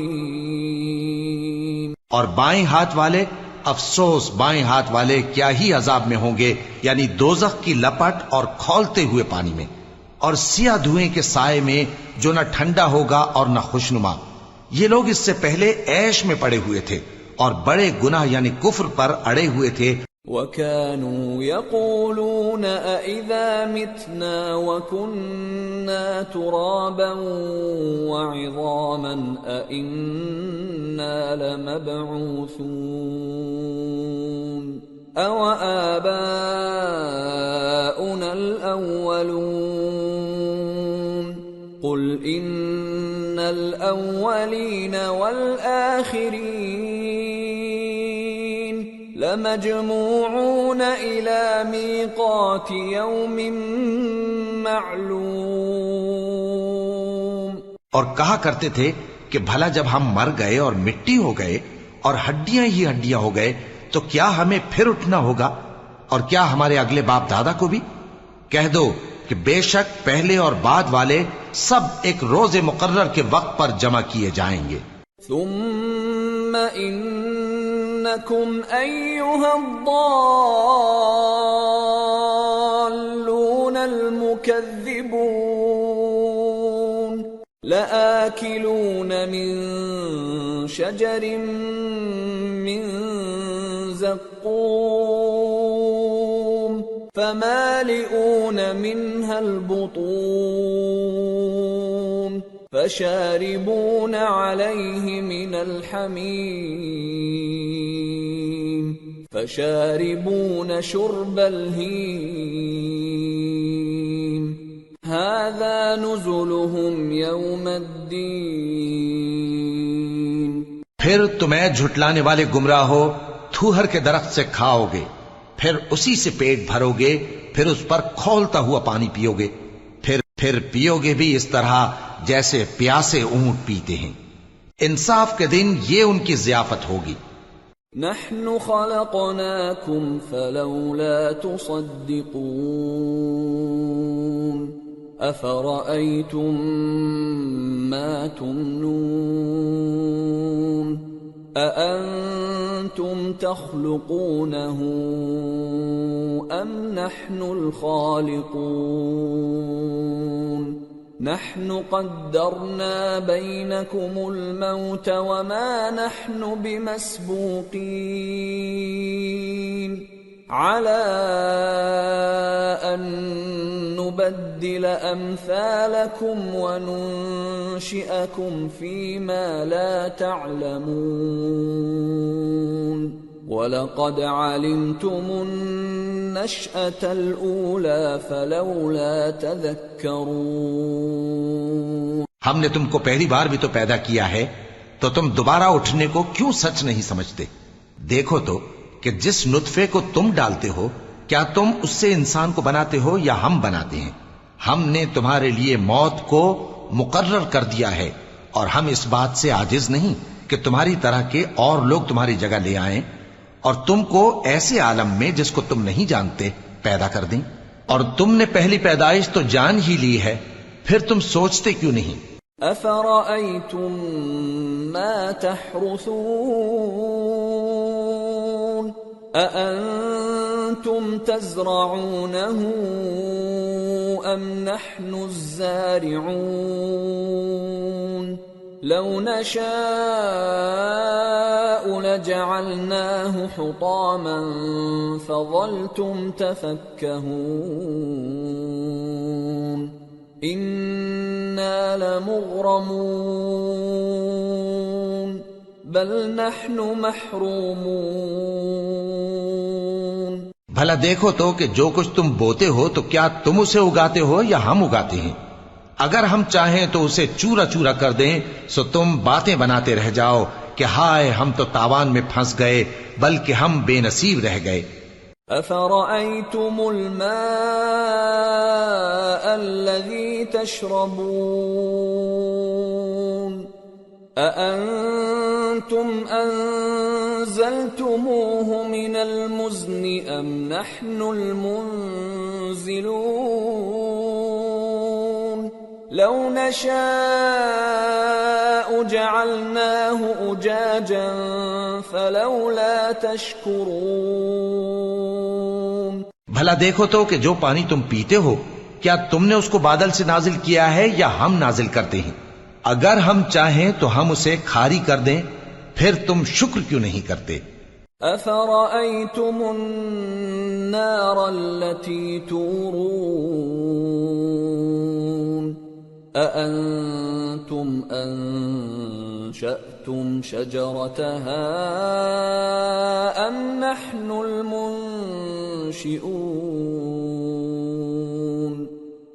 اور بائیں ہاتھ والے، افسوس بائیں ہاتھ والے کیا ہی عذاب میں ہوں گے، یعنی دوزخ کی لپٹ اور کھولتے ہوئے پانی میں، اور سیاہ دھوئیں کے سائے میں جو نہ ٹھنڈا ہوگا اور نہ خوشنما. یہ لوگ اس سے پہلے عیش میں پڑے ہوئے تھے اور بڑے گناہ یعنی کفر پر اڑے ہوئے تھے. وَكَانُوا يَقُولُونَ أَإِذَا مِتْنَا وَكُنَّا تُرَابًا وَعِظَامًا أَإِنَّا لَمَبْعُوثُونَ أَوَآبَاؤُنَا الْأَوَّلُونَ قُلْ إِنَّ الْأَوَّلِينَ وَالْآخِرِينَ لَمَجْمُوعُونَ إِلَى مِيقَاتِ يَوْمٍ مَّعْلُومٍ. اور کہا کرتے تھے کہ بھلا جب ہم مر گئے اور مٹی ہو گئے اور ہڈیاں ہی ہڈیاں ہو گئے تو کیا ہمیں پھر اٹھنا ہوگا، اور کیا ہمارے اگلے باپ دادا کو بھی؟ کہہ دو کہ بے شک پہلے اور بعد والے سب ایک روز مقرر کے وقت پر جمع کیے جائیں گے. ثم انکم ایھا الضالون المکذبون لآکلون من شجر من زقوم فمالئون منها البطون فشاربون عليه من الحميم فشاربون شرب الهيم هذا نزلهم يوم الدين. پھر تمہیں جھٹلانے والے گمراہ ہو تھوہر کے درخت سے کھاؤ گے، پھر اسی سے پیٹ بھرو گے، پھر اس پر کھولتا ہوا پانی پیو گے، پھر پیو گے بھی اس طرح جیسے پیاسے اونٹ پیتے ہیں. انصاف کے دن یہ ان کی ضیافت ہوگی. نحن خلقناكم فلولا تصدقون أفرأيتم ما تمنون أأنتم تخلقونه أم نحن الخالقون نحن قدرنا بينكم الموت وما نحن بمسبوقين على أن نبدل أمثالكم وننشئكم فيما لا تعلمون وَلَقَدْ عَلِمْتُمُ النَّشْأَةَ الْأُولَى فَلَوْلَا تَذَكَّرُونَ. ہم نے تم کو پہلی بار بھی تو پیدا کیا ہے، تو تم دوبارہ اٹھنے کو کیوں سچ نہیں سمجھتے؟ دیکھو تو کہ جس نطفے کو تم ڈالتے ہو کیا تم اس سے انسان کو بناتے ہو یا ہم بناتے ہیں؟ ہم نے تمہارے لیے موت کو مقرر کر دیا ہے، اور ہم اس بات سے عاجز نہیں کہ تمہاری طرح کے اور لوگ تمہاری جگہ لے آئیں اور تم کو ایسے عالم میں جس کو تم نہیں جانتے پیدا کر دیں. اور تم نے پہلی پیدائش تو جان ہی لی ہے، پھر تم سوچتے کیوں نہیں؟ أفرأيتم ما تحرثون أأنتم تزرعونه أم نحن الزارعون لو نشاء لجعلناه حطاما فظلتم تفكهون إنا لمغرمون بل نحن محرومون بھلا دیکھو تو کہ جو کچھ تم بوتے ہو تو کیا تم اسے اگاتے ہو یا ہم اگاتے ہیں؟ اگر ہم چاہیں تو اسے چورا چورا کر دیں سو تم باتیں بناتے رہ جاؤ کہ ہائے ہم تو تاوان میں پھنس گئے، بلکہ ہم بے نصیب رہ گئے۔ أفرأيتم الماء الذي تشربون أأنتم أنزلتموه من المزن أم نحن المنزلون لو نشاء جعلناه أجاجا فلولا تشكرون بھلا دیکھو تو کہ جو پانی تم پیتے ہو کیا تم نے اس کو بادل سے نازل کیا ہے یا ہم نازل کرتے ہیں؟ اگر ہم چاہیں تو ہم اسے کھاری کر دیں، پھر تم شکر کیوں نہیں کرتے؟ أفرأيتم النار التي تورون أأنتم أنشأتم شجرتها أم نحن المنشئون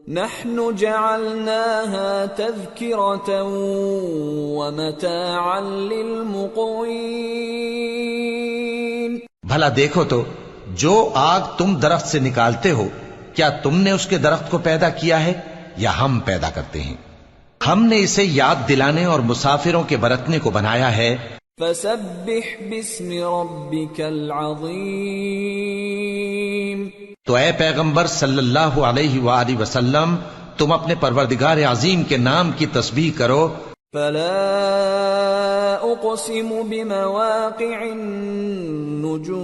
نحن جعلناها تذكرة ومتاعا للمقوين بھلا دیکھو تو جو آگ تم درخت سے نکالتے ہو کیا تم نے اس کے درخت کو پیدا کیا ہے یا ہم پیدا کرتے ہیں؟ ہم نے اسے یاد دلانے اور مسافروں کے برتنے کو بنایا ہے۔ فسبح باسم ربك العظیم، تو اے پیغمبر صلی اللہ علیہ وآلہ وسلم تم اپنے پروردگار عظیم کے نام کی تسبیح کرو۔ فلا اقسم بمواقع النجوم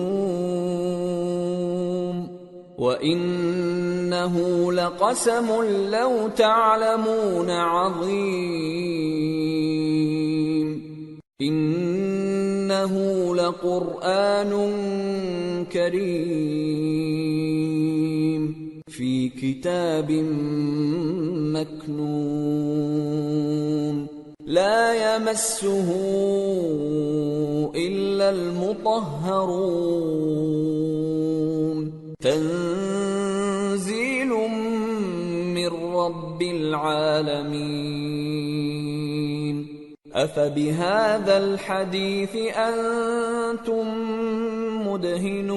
وإنه لقسم لو تعلمون عظيم إنه لقرآن كريم في كتاب مكنون لا يمسه إلا المطهرون تنزيل من رب العالمين أفبهذا الحديث أنتم مدهنون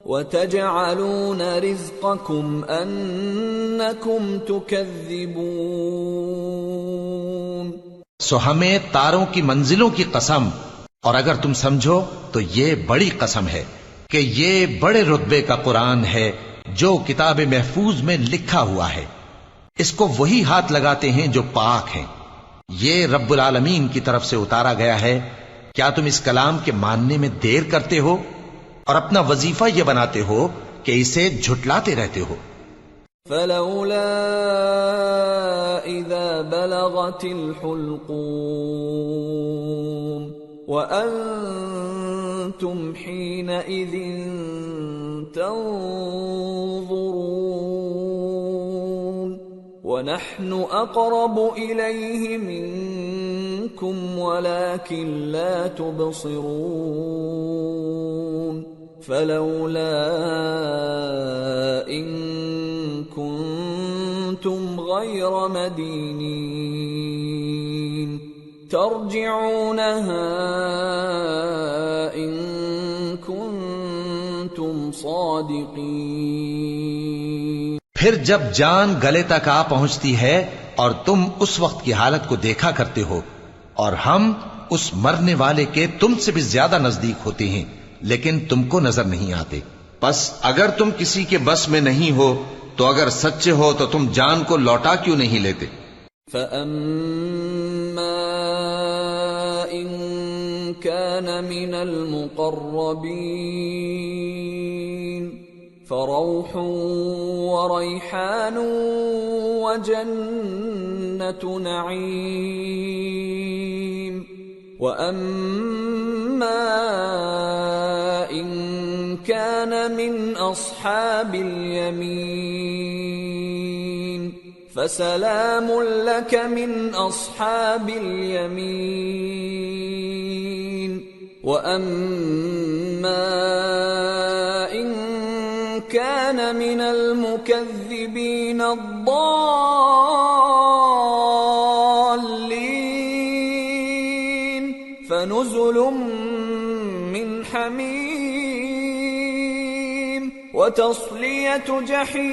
وتجعلون رزقكم أنكم تكذبون سو ہمیں تاروں کی منزلوں کی قسم، اور اگر تم سمجھو تو یہ بڑی قسم ہے کہ یہ بڑے رتبے کا قرآن ہے جو کتاب محفوظ میں لکھا ہوا ہے، اس کو وہی ہاتھ لگاتے ہیں جو پاک ہیں، یہ رب العالمین کی طرف سے اتارا گیا ہے۔ کیا تم اس کلام کے ماننے میں دیر کرتے ہو اور اپنا وظیفہ یہ بناتے ہو کہ اسے جھٹلاتے رہتے ہو؟ فلولا اذا بلغت الحلقوم وأنتم حينئذ تنظرون ونحن أقرب إليه منكم ولكن لا تبصرون فلولا إن كنتم غير مدينين ترجعونها إن كنتم صادقين۔ پھر جب جان گلے تک آ پہنچتی ہے اور تم اس وقت کی حالت کو دیکھا کرتے ہو اور ہم اس مرنے والے کے تم سے بھی زیادہ نزدیک ہوتے ہیں لیکن تم کو نظر نہیں آتے، پس اگر تم کسی کے بس میں نہیں ہو تو اگر سچے ہو تو تم جان کو لوٹا کیوں نہیں لیتے؟ فَأَمَّا إِن كَانَ مِنَ الْمُقَرَّبِينَ فَرَوْحٌ وَرَيْحَانٌ وَجَنَّةُ نَعِيمٍ وَأَمَّا إِن كَانَ مِنْ أَصْحَابِ الْيَمِينِ فَسَلَامٌ لَكَ مِنْ أَصْحَابِ الْيَمِينِ وَأَمَّا إِن كَانَ مِنَ الْمُكَذِّبِينَ الضَّالِّينَ فَنُزُلٌ مِّنْ حَمِيمٍ وَتَصْلِيَةُ جَحِيمٍ۔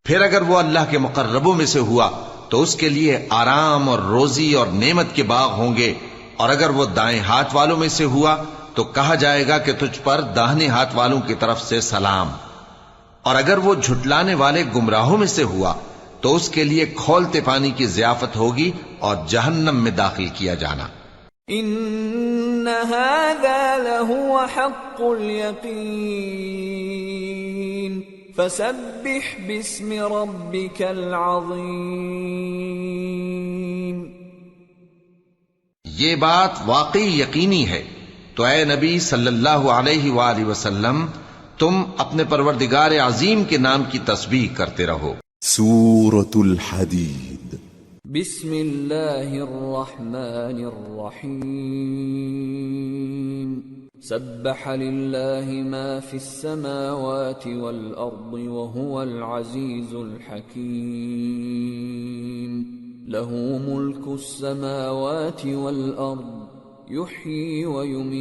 پھر اگر وہ اللہ کے مقربوں میں سے ہوا تو اس کے لیے آرام اور روزی اور نعمت کے باغ ہوں گے، اور اگر وہ دائیں ہاتھ والوں میں سے ہوا تو کہا جائے گا کہ تجھ پر داہنے ہاتھ والوں کی طرف سے سلام، اور اگر وہ جھٹلانے والے گمراہوں میں سے ہوا تو اس کے لیے کھولتے پانی کی ضیافت ہوگی اور جہنم میں داخل کیا جانا۔ ان هذا لهو حق اليقین فسبح باسم ربك العظیم۔ یہ بات واقعی یقینی ہے، تو اے نبی صلی اللہ علیہ وآلہ وسلم تم اپنے پروردگار عظیم کے نام کی تسبیح کرتے رہو۔ سورة الحدید۔ بسم اللہ الرحمن الرحیم۔ سبح للہ ما فی السماوات والارض وهو العزیز الحکیم۔ له ملک السماوات والارض يحيي ويميت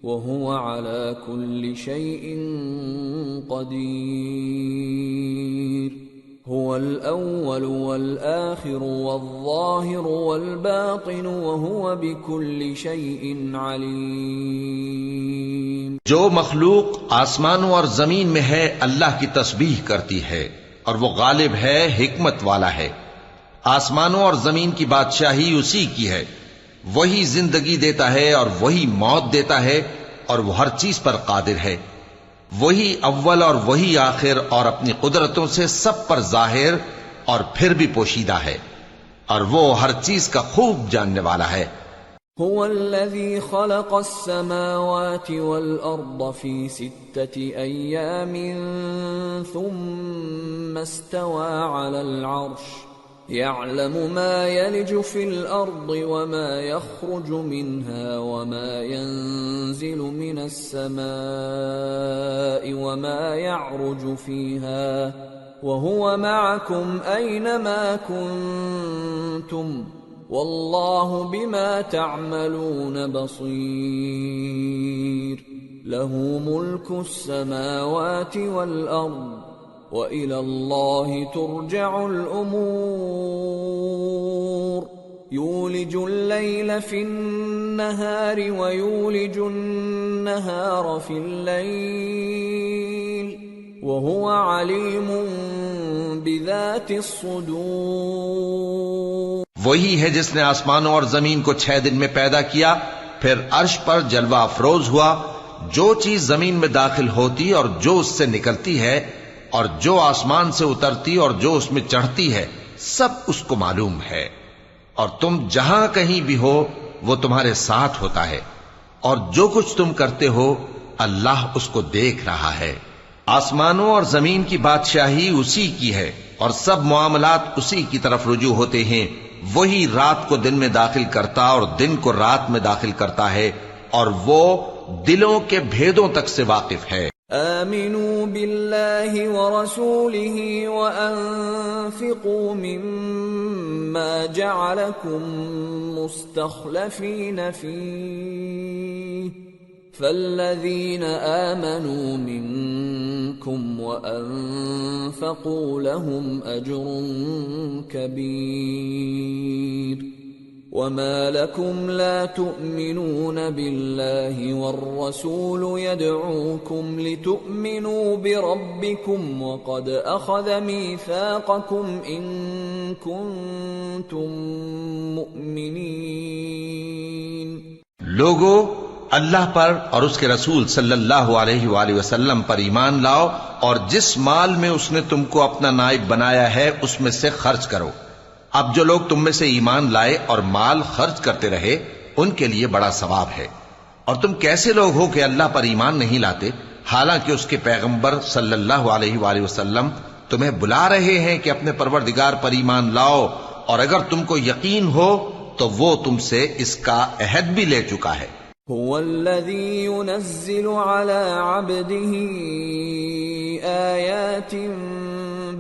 وهو على كل شيء قدير۔ هو الأول والآخر والظاهر والباطن وهو بكل شيء عليم۔ جو مخلوق آسمانوں اور زمین میں ہے اللہ کی تسبیح کرتی ہے، اور وہ غالب ہے، حکمت والا ہے۔ آسمانوں اور زمین کی بادشاہی اسی کی ہے، وہی زندگی دیتا ہے اور وہی موت دیتا ہے، اور وہ ہر چیز پر قادر ہے۔ وہی اول اور وہی آخر، اور اپنی قدرتوں سے سب پر ظاہر اور پھر بھی پوشیدہ ہے، اور وہ ہر چیز کا خوب جاننے والا ہے۔ هو الذي خلق السماوات والأرض في 6 أيام ثم استوى على العرش يعلم ما يلج في الأرض وما يخرج منها وما ينزل من السماء وما يعرج فيها وهو معكم أينما كنتم والله بما تعملون بصير۔ له ملك السماوات والأرض وَإِلَى اللَّهِ تُرْجَعُ الْأُمُورُ۔ يُولِجُ اللَّيْلَ فِي النَّهَارِ وَيُولِجُ النَّهَارَ فِي اللَّيْلِ وَهُوَ عَلِيمٌ بِذَاتِ الصُّدُورِ۔ وہی ہے جس نے آسمانوں اور زمین کو 6 دن میں پیدا کیا، پھر عرش پر جلوہ افروز ہوا۔ جو چیز زمین میں داخل ہوتی اور جو اس سے نکلتی ہے، اور جو آسمان سے اترتی اور جو اس میں چڑھتی ہے، سب اس کو معلوم ہے، اور تم جہاں کہیں بھی ہو وہ تمہارے ساتھ ہوتا ہے، اور جو کچھ تم کرتے ہو اللہ اس کو دیکھ رہا ہے۔ آسمانوں اور زمین کی بادشاہی اسی کی ہے، اور سب معاملات اسی کی طرف رجوع ہوتے ہیں۔ وہی رات کو دن میں داخل کرتا اور دن کو رات میں داخل کرتا ہے، اور وہ دلوں کے بھیدوں تک سے واقف ہے۔ آمنوا بالله ورسوله وأنفقوا مما جعلكم مستخلفين فيه فالذين آمنوا منكم وأنفقوا لهم أجر كبير۔ وما لكم لا تؤمنون بالله والرسول يدعوكم لتؤمنوا بربكم وقد أخذ ميثاقكم إن كنتم مؤمنين. لوگو اللہ پر اور اس کے رسول صلی اللہ علیہ وآلہ وسلم پر ایمان لاؤ اور جس مال میں اس نے تم کو اپنا نائب بنایا ہے اس میں سے خرچ کرو. اب جو لوگ تم میں سے ایمان لائے اور مال خرچ کرتے رہے ان کے لیے بڑا ثواب ہے. اور تم کیسے لوگ ہو کہ اللہ پر ایمان نہیں لاتے حالانکہ اس کے پیغمبر صلی اللہ علیہ وآلہ وسلم تمہیں بلا رہے ہیں کہ اپنے پروردگار پر ایمان لاؤ، اور اگر تم کو یقین ہو تو وہ تم سے اس کا عہد بھی لے چکا ہے. هو الذي ينزل على عبده آيات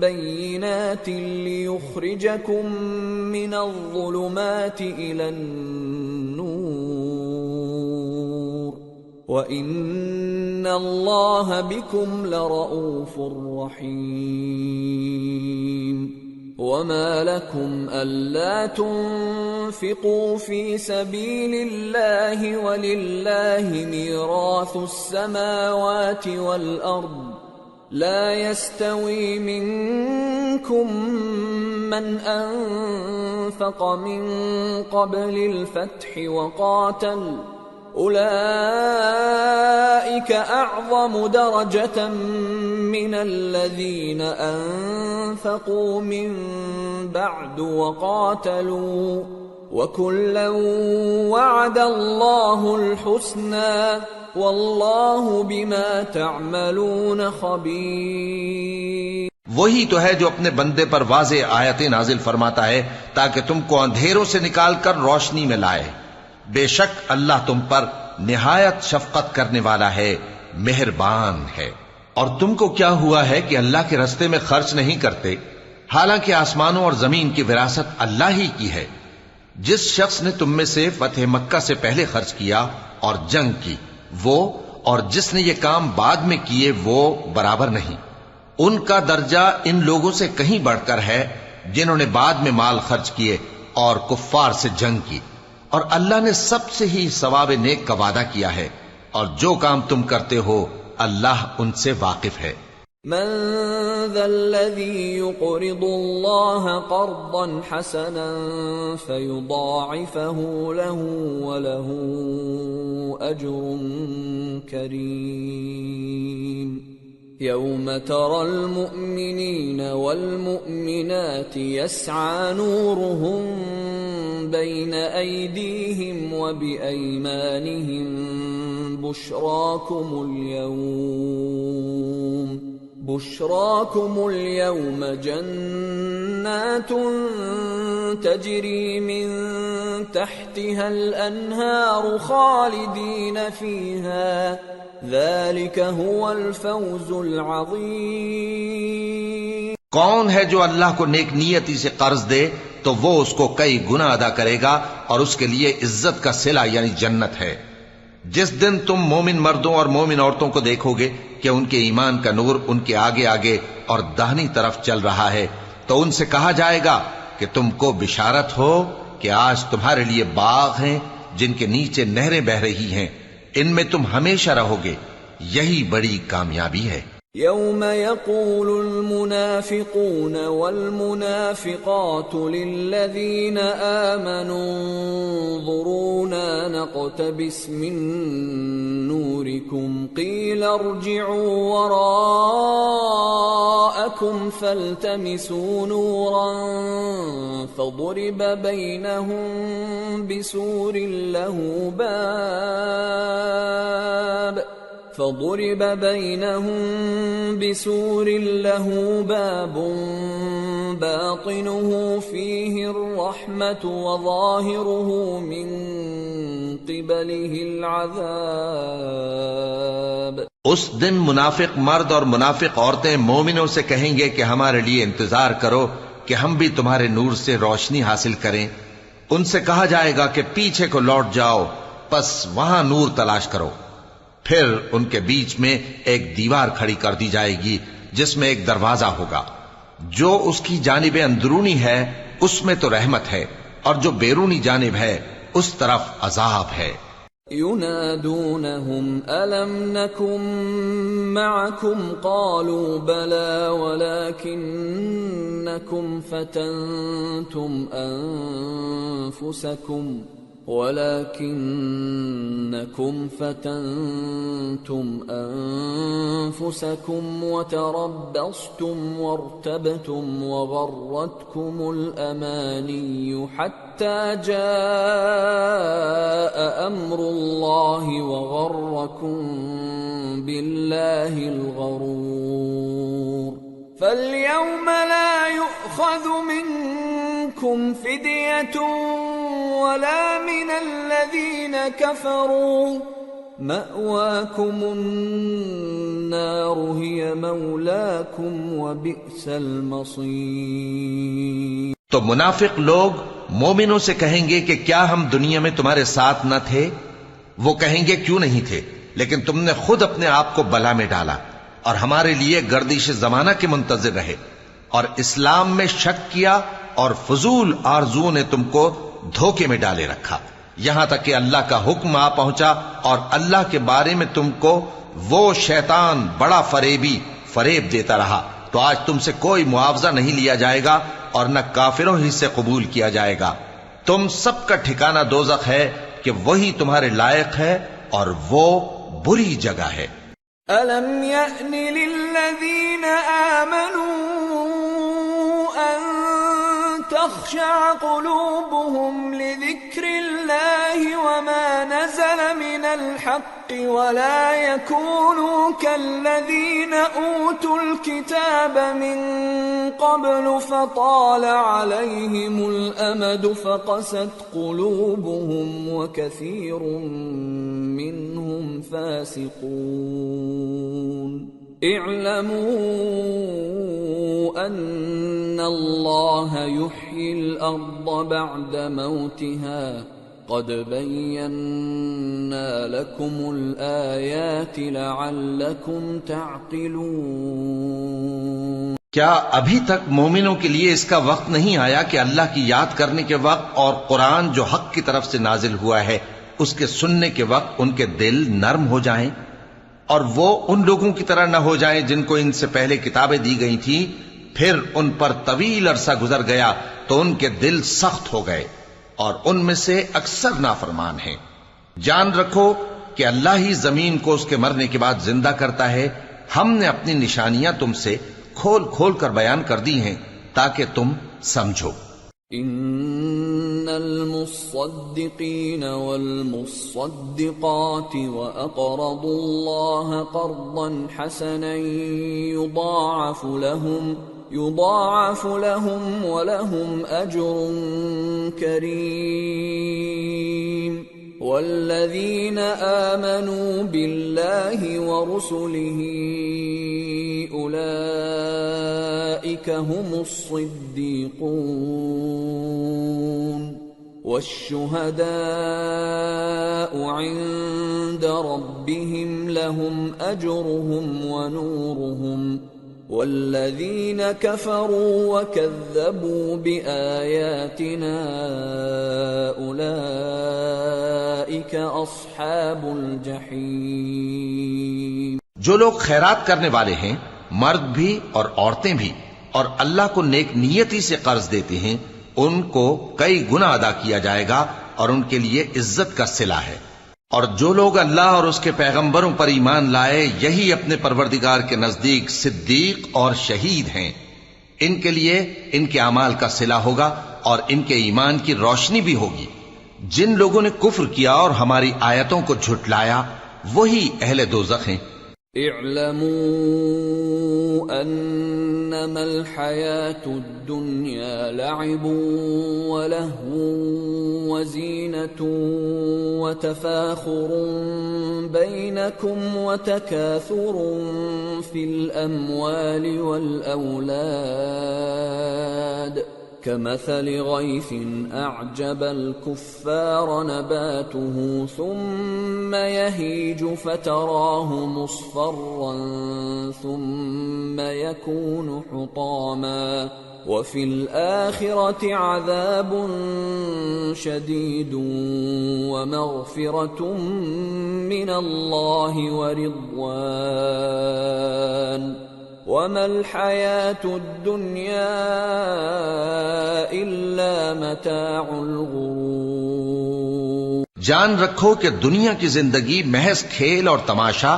بينات ليخرجكم من الظلمات إلى النور وإن الله بكم لرؤوف رحيم. وما لكم ألا تنفقوا في سبيل الله ولله ميراث السماوات والأرض لا يستوي منكم من أنفق من قبل الفتح وقاتل أولئك أعظم درجة من الذين أنفقوا من بعد وقاتلوا وكلا وعد الله الحسنى والله بما تعملون خبير. وہی تو ہے جو اپنے بندے پر واضح آیتیں نازل فرماتا ہے تاکہ تم کو اندھیروں سے نکال کر روشنی میں لائے. بے شک اللہ تم پر نہایت شفقت کرنے والا ہے، مہربان ہے. اور تم کو کیا ہوا ہے کہ اللہ کے رستے میں خرچ نہیں کرتے حالانکہ آسمانوں اور زمین کی وراثت اللہ ہی کی ہے. جس شخص نے تم میں سے فتح مکہ سے پہلے خرچ کیا اور جنگ کی وہ اور جس نے یہ کام بعد میں کیے وہ برابر نہیں. ان کا درجہ ان لوگوں سے کہیں بڑھ کر ہے جنہوں نے بعد میں مال خرچ کیے اور کفار سے جنگ کی. اور اللہ نے سب سے ہی ثواب نیک کا وعدہ کیا ہے، اور جو کام تم کرتے ہو اللہ ان سے واقف ہے. من ذا الذي يقرض الله قرضا حسنا فيضاعفه له وله أجر كريم. يوم ترى المؤمنين والمؤمنات يسعى نورهم بين أيديهم وبأيمانهم بشراكم اليوم جنات تجري من تحتها الأنهار خالدين فيها ذلك هو الفوز العظيم. کون ہے جو اللہ کو نیک نیتی سے قرض دے تو وہ اس کو کئی گنا ادا کرے گا اور اس کے لیے عزت کا صلہ یعنی جنت ہے. جس دن تم مومن مردوں اور مومن عورتوں کو دیکھو گے کہ ان کے ایمان کا نور ان کے آگے آگے اور داہنی طرف چل رہا ہے تو ان سے کہا جائے گا کہ تم کو بشارت ہو کہ آج تمہارے لیے باغ ہیں جن کے نیچے نہریں بہ رہی ہیں، ان میں تم ہمیشہ رہو گے، یہی بڑی کامیابی ہے. يوم يقول المنافقون والمنافقات للذين آمنوا انظرونا نقتبس من نوركم قيل ارجعوا وراءكم فالتمسوا نورا فضرب بينهم بسور له باب باطنه فيه الرحمة وظاهره من قبله العذاب. اس دن منافق مرد اور منافق عورتیں مومنوں سے کہیں گے کہ ہمارے لیے انتظار کرو کہ ہم بھی تمہارے نور سے روشنی حاصل کریں. ان سے کہا جائے گا کہ پیچھے کو لوٹ جاؤ، پس وہاں نور تلاش کرو. پھر ان کے بیچ میں ایک دیوار کھڑی کر دی جائے گی جس میں ایک دروازہ ہوگا، جو اس کی جانب اندرونی ہے اس میں تو رحمت ہے اور جو بیرونی جانب ہے اس طرف عذاب ہے۔ ينادونهم ألم نكن معكم قالوا بلى ولكنكم فتنتم أنفسكم وتربصتم وارتبتم وغرتكم الأماني حتى جاء أمر الله وغركم بالله الغرور فاليوم لا يؤخذ منكم فدية ولا من الذين كفروا مأواكم النار هي مولاكم وبئس المصير۔ تو منافق لوگ مومنوں سے کہیں گے کہ کیا ہم دنیا میں تمہارے ساتھ نہ تھے؟ وہ کہیں گے کیوں نہیں تھے، لیکن تم نے خود اپنے آپ کو بلا میں ڈالا اور ہمارے لیے گردش زمانہ کے منتظر رہے اور اسلام میں شک کیا اور فضول آرزوؤں نے تم کو دھوکے میں ڈالے رکھا، یہاں تک کہ اللہ کا حکم آ پہنچا اور اللہ کے بارے میں تم کو وہ شیطان بڑا فریب دیتا رہا، تو آج تم سے کوئی معاوضہ نہیں لیا جائے گا اور نہ کافروں ہی سے قبول کیا جائے گا۔ تم سب کا ٹھکانہ دوزخ ہے کہ وہی تمہارے لائق ہے اور وہ بری جگہ ہے۔ أَلَمْ يَأْنِ لِلَّذِينَ آمَنُوا أَن تَخْشَعَ قُلُوبُهُمْ لِذِكْرِ اللَّهِ وَمَا نَزَلَ مِنَ الْحَقِّ وَلَا يَكُونُوا كَالَّذِينَ أُوتُوا الْكِتَابَ مِن قَبْلُ فَطَالَ عَلَيْهِمُ الْأَمَدُ فَقَسَتْ قُلُوبُهُمْ وَكَثِيرٌ مِّنْهُمْ فَاسِقُونَ۔ اعلموا ان اللہ یحیی الارض بعد موتها قد بینا لکم الآیات لعلکم تعقلون۔ کیا ابھی تک مومنوں کے لیے اس کا وقت نہیں آیا کہ اللہ کی یاد کرنے کے وقت اور قرآن جو حق کی طرف سے نازل ہوا ہے اس کے سننے کے وقت ان کے دل نرم ہو جائیں اور وہ ان لوگوں کی طرح نہ ہو جائیں جن کو ان سے پہلے کتابیں دی گئی تھیں، پھر ان پر طویل عرصہ گزر گیا تو ان کے دل سخت ہو گئے اور ان میں سے اکثر نافرمان ہیں۔ جان رکھو کہ اللہ ہی زمین کو اس کے مرنے کے بعد زندہ کرتا ہے، ہم نے اپنی نشانیاں تم سے کھول کھول کر بیان کر دی ہیں تاکہ تم سمجھو۔ ان المصدقین والمصدقات واقرضوا اللہ قرضا حسنا يضاعف لهم ولهم اجر کریم، والذین آمنوا باللہ ورسلہ اولئک هم الصدیقون والشهداء عند ربهم لهم أجرهم ونورهم والذين كفروا وكذبوا بآياتنا أولئك أصحاب الجحيم۔ جو لوگ خیرات کرنے والے ہیں، مرد بھی اور عورتیں بھی، اور اللہ کو نیک نیتی سے قرض دیتے ہیں، ان کو کئی گنا ادا کیا جائے گا اور ان کے لیے عزت کا صلہ ہے۔ اور جو لوگ اللہ اور اس کے پیغمبروں پر ایمان لائے، یہی اپنے پروردگار کے نزدیک صدیق اور شہید ہیں، ان کے لیے ان کے اعمال کا صلہ ہوگا اور ان کے ایمان کی روشنی بھی ہوگی۔ جن لوگوں نے کفر کیا اور ہماری آیتوں کو جھٹلایا وہی اہل دوزخ ہیں۔ اعلموا انما الحياة الدنيا لعب ولهو وزينة وتفاخر بينكم وتكاثر في الأموال والأولاد كمثل غيث أعجب الكفار نباته ثم يهيج فتراه مصفرا ثم يكون حطاما وفي الآخرة عذاب شديد ومغفرة من الله ورضوان وما الحياة الدنيا إلا متاع الغرور۔ جان رکھو کہ دنیا کی زندگی محض کھیل اور تماشا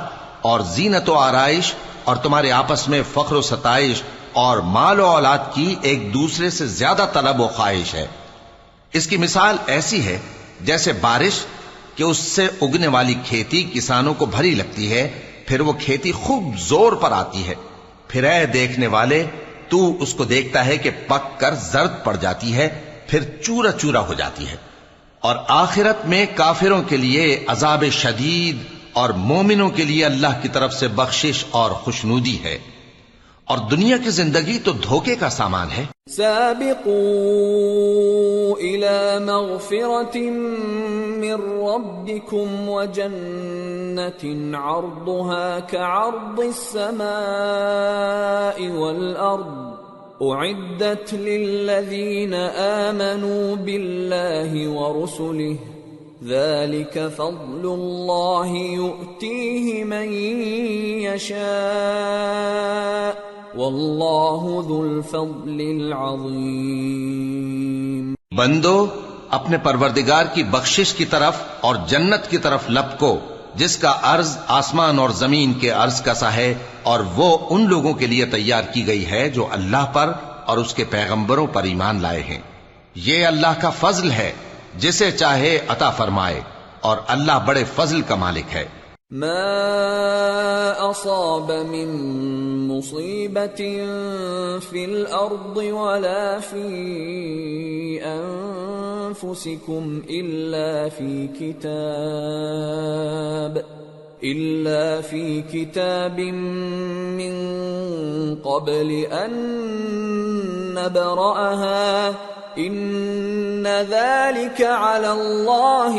اور زینت و آرائش اور تمہارے آپس میں فخر و ستائش اور مال و اولاد کی ایک دوسرے سے زیادہ طلب و خواہش ہے۔ اس کی مثال ایسی ہے جیسے بارش کہ اس سے اگنے والی کھیتی کسانوں کو بھری لگتی ہے، پھر وہ کھیتی خوب زور پر آتی ہے، پھر اے دیکھنے والے تو اس کو دیکھتا ہے کہ پک کر زرد پڑ جاتی ہے، پھر چورا چورا ہو جاتی ہے۔ اور آخرت میں کافروں کے لیے عذاب شدید اور مومنوں کے لیے اللہ کی طرف سے بخشش اور خوشنودی ہے، اور دنیا کی زندگی تو دھوکے کا سامان ہے۔ سابقوا إلى مغفرة من ربكم وجنة عرضها كعرض السماء والأرض أعدت للذين آمنوا بالله ورسله ذلك فضل الله يؤتيه من يشاء واللہ ذو الفضل العظیم۔ بندو اپنے پروردگار کی بخشش کی طرف اور جنت کی طرف لپکو جس کا عرض آسمان اور زمین کے عرض کا سا ہے، اور وہ ان لوگوں کے لیے تیار کی گئی ہے جو اللہ پر اور اس کے پیغمبروں پر ایمان لائے ہیں۔ یہ اللہ کا فضل ہے، جسے چاہے عطا فرمائے، اور اللہ بڑے فضل کا مالک ہے۔ ما أصاب من مصيبة في الأرض ولا في أنفسكم إلا في كتاب من قبل أن نبرأها إن ذلك على الله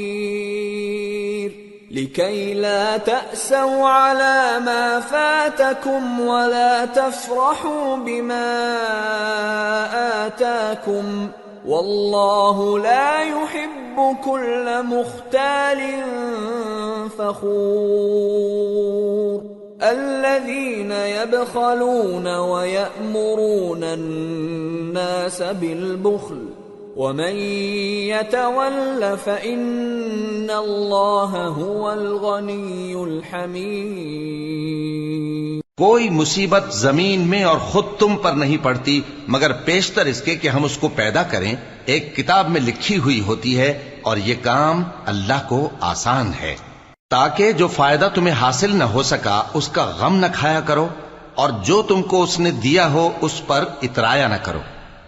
يسير لكي لا تأسوا على ما فاتكم ولا تفرحوا بما آتاكم والله لا يحب كل مختال فخور الذين يبخلون ويأمرون الناس بالبخل ومن يتول فإن الله هو الغني الحميد۔ کوئی مصیبت زمین میں اور خود تم پر نہیں پڑتی مگر پیشتر اس کے کہ ہم اس کو پیدا کریں، ایک کتاب میں لکھی ہوئی ہوتی ہے، اور یہ کام اللہ کو آسان ہے، تاکہ جو فائدہ تمہیں حاصل نہ ہو سکا اس کا غم نہ کھایا کرو، اور جو تم کو اس نے دیا ہو اس پر اترایا نہ کرو،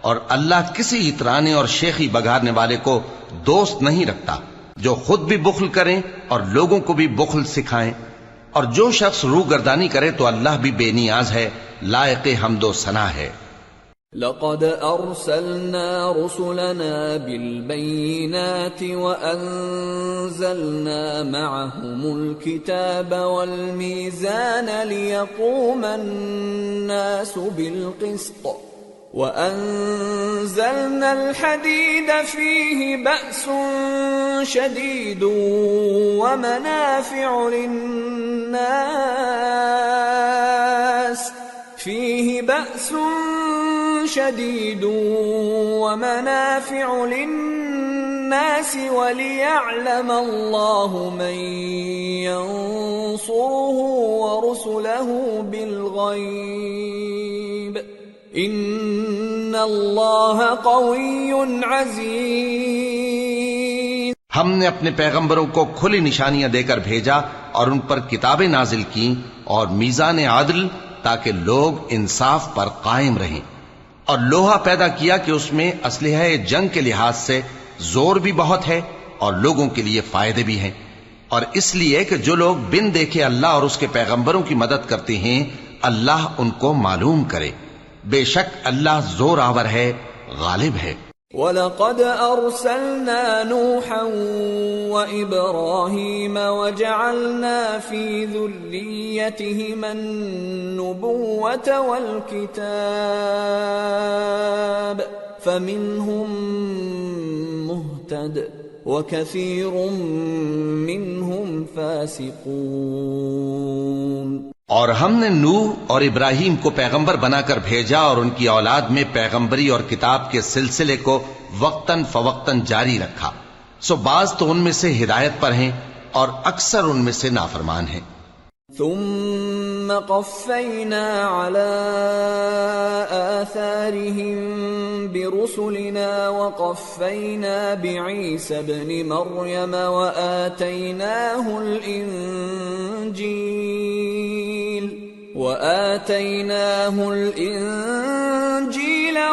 اور اللہ کسی اترانے اور شیخی بگارنے والے کو دوست نہیں رکھتا، جو خود بھی بخل کریں اور لوگوں کو بھی بخل سکھائیں، اور جو شخص روگردانی کرے تو اللہ بھی بے نیاز ہے، لائق حمد و ثنا ہے۔ لقد أرسلنا رسلنا بالبينات وأنزلنا معهم الكتاب والميزان ليقوم الناس بالقسط وأنزلنا الحديد فيه بأس شديد ومنافع للناس وليعلم الله من ينصره ورسله بالغيب إن الله قوي عزيز۔ ہم نے اپنے پیغمبروں کو کھلی نشانیاں دے کر بھیجا اور ان پر کتابیں نازل کی اور میزان عدل، تاکہ لوگ انصاف پر قائم رہیں، اور لوہا پیدا کیا کہ اس میں اسلحہ جنگ کے لحاظ سے زور بھی بہت ہے اور لوگوں کے لیے فائدے بھی ہیں، اور اس لیے کہ جو لوگ بن دیکھے اللہ اور اس کے پیغمبروں کی مدد کرتے ہیں اللہ ان کو معلوم کرے، بے شک اللہ زور آور ہے، غالب ہے۔ وَلَقَدْ أَرْسَلْنَا نُوحًا وَإِبْرَاهِيمَ وَجَعَلْنَا فِي ذُرِّيَّتِهِمَا النُّبُوَّةَ وَالْكِتَابَ فَمِنْهُمْ مُهْتَدٍ وَكَثِيرٌ مِّنْهُمْ فَاسِقُونَ۔ اور ہم نے نوح اور ابراہیم کو پیغمبر بنا کر بھیجا اور ان کی اولاد میں پیغمبری اور کتاب کے سلسلے کو وقتاً فوقتاً جاری رکھا، سو بعض تو ان میں سے ہدایت پر ہیں اور اکثر ان میں سے نافرمان ہیں۔ ثم قفينا على آثارهم برسلنا وقفينا بعيسى ابن مريم وآتيناه الإنجيل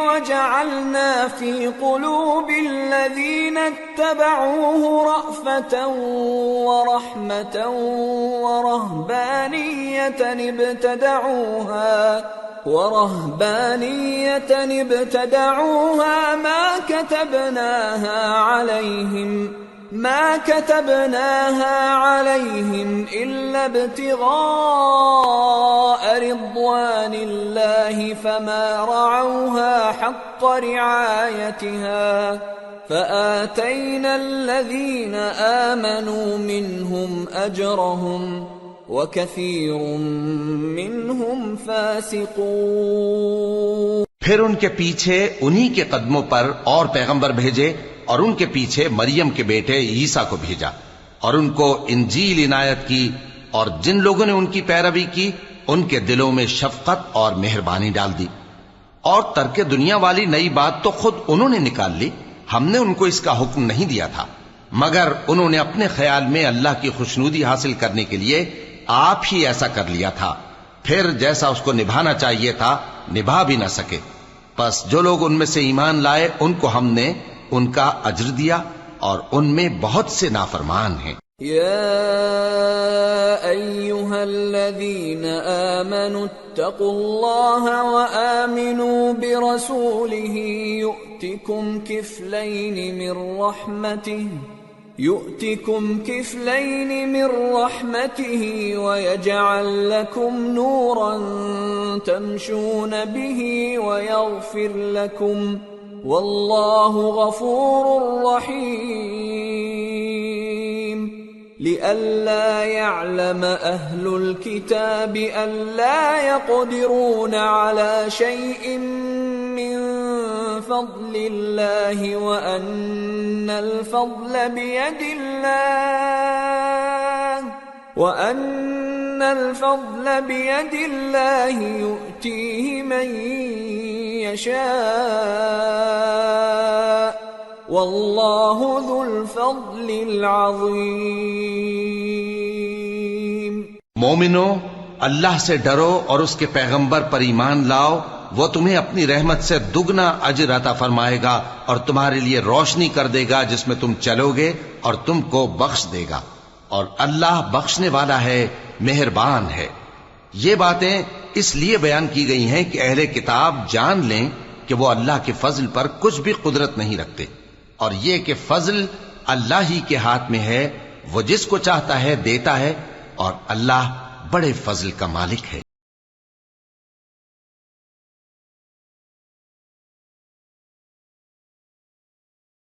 وجعلنا في قلوب الذين اتبعوه رأفة ورحمة ورهبانية ابتدعوها ما كتبناها عليهم إلا ابتغاء رضوان الله فما رعوها حق رعايتها فآتينا الذين آمنوا منهم أجرهم وكثير منهم فاسقون۔ پھر ان کے پیچھے انہی کے قدموں پر اور پیغمبر بھیجے اور ان کے پیچھے مریم کے بیٹے عیسیٰ کو بھیجا اور ان کو انجیل عنایت کی، اور جن لوگوں نے ان کی پیروی کی ان کے دلوں میں شفقت اور مہربانی ڈال دی۔ اور ترک دنیا والی نئی بات تو خود انہوں نے نکال لی، ہم نے ان کو اس کا حکم نہیں دیا تھا، مگر انہوں نے اپنے خیال میں اللہ کی خوشنودی حاصل کرنے کے لیے آپ ہی ایسا کر لیا تھا، پھر جیسا اس کو نبھانا چاہیے تھا نبھا بھی نہ سکے۔ پس جو لوگ ان میں سے ایمان لائے ان کو ہم نے ان کا اجر دیا، اور ان میں بہت سے نافرمان ہیں۔ يا أيها الذين آمنوا اتقوا الله وآمنوا برسوله يؤتكم كفلين من رحمته ويجعل لكم نورا تمشون به ويغفر لكم والله غفور رحيم۔ لئلا يعلم أهل الكتاب ألا يقدرون على شيء من فضل الله وأن الفضل بيد الله يؤتيه من يشاء والله ذو الفضل العظيم۔ مومنو، اللہ سے ڈرو اور اس کے پیغمبر پر ایمان لاؤ، وہ تمہیں اپنی رحمت سے دگنا اجر عطا فرمائے گا اور تمہارے لیے روشنی کر دے گا جس میں تم چلو گے اور تم کو بخش دے گا، اور اللہ بخشنے والا ہے، مہربان ہے۔ یہ باتیں اس لیے بیان کی گئی ہیں کہ اہل کتاب جان لیں کہ وہ اللہ کے فضل پر کچھ بھی قدرت نہیں رکھتے، اور یہ کہ فضل اللہ ہی کے ہاتھ میں ہے، وہ جس کو چاہتا ہے دیتا ہے، اور اللہ بڑے فضل کا مالک ہے۔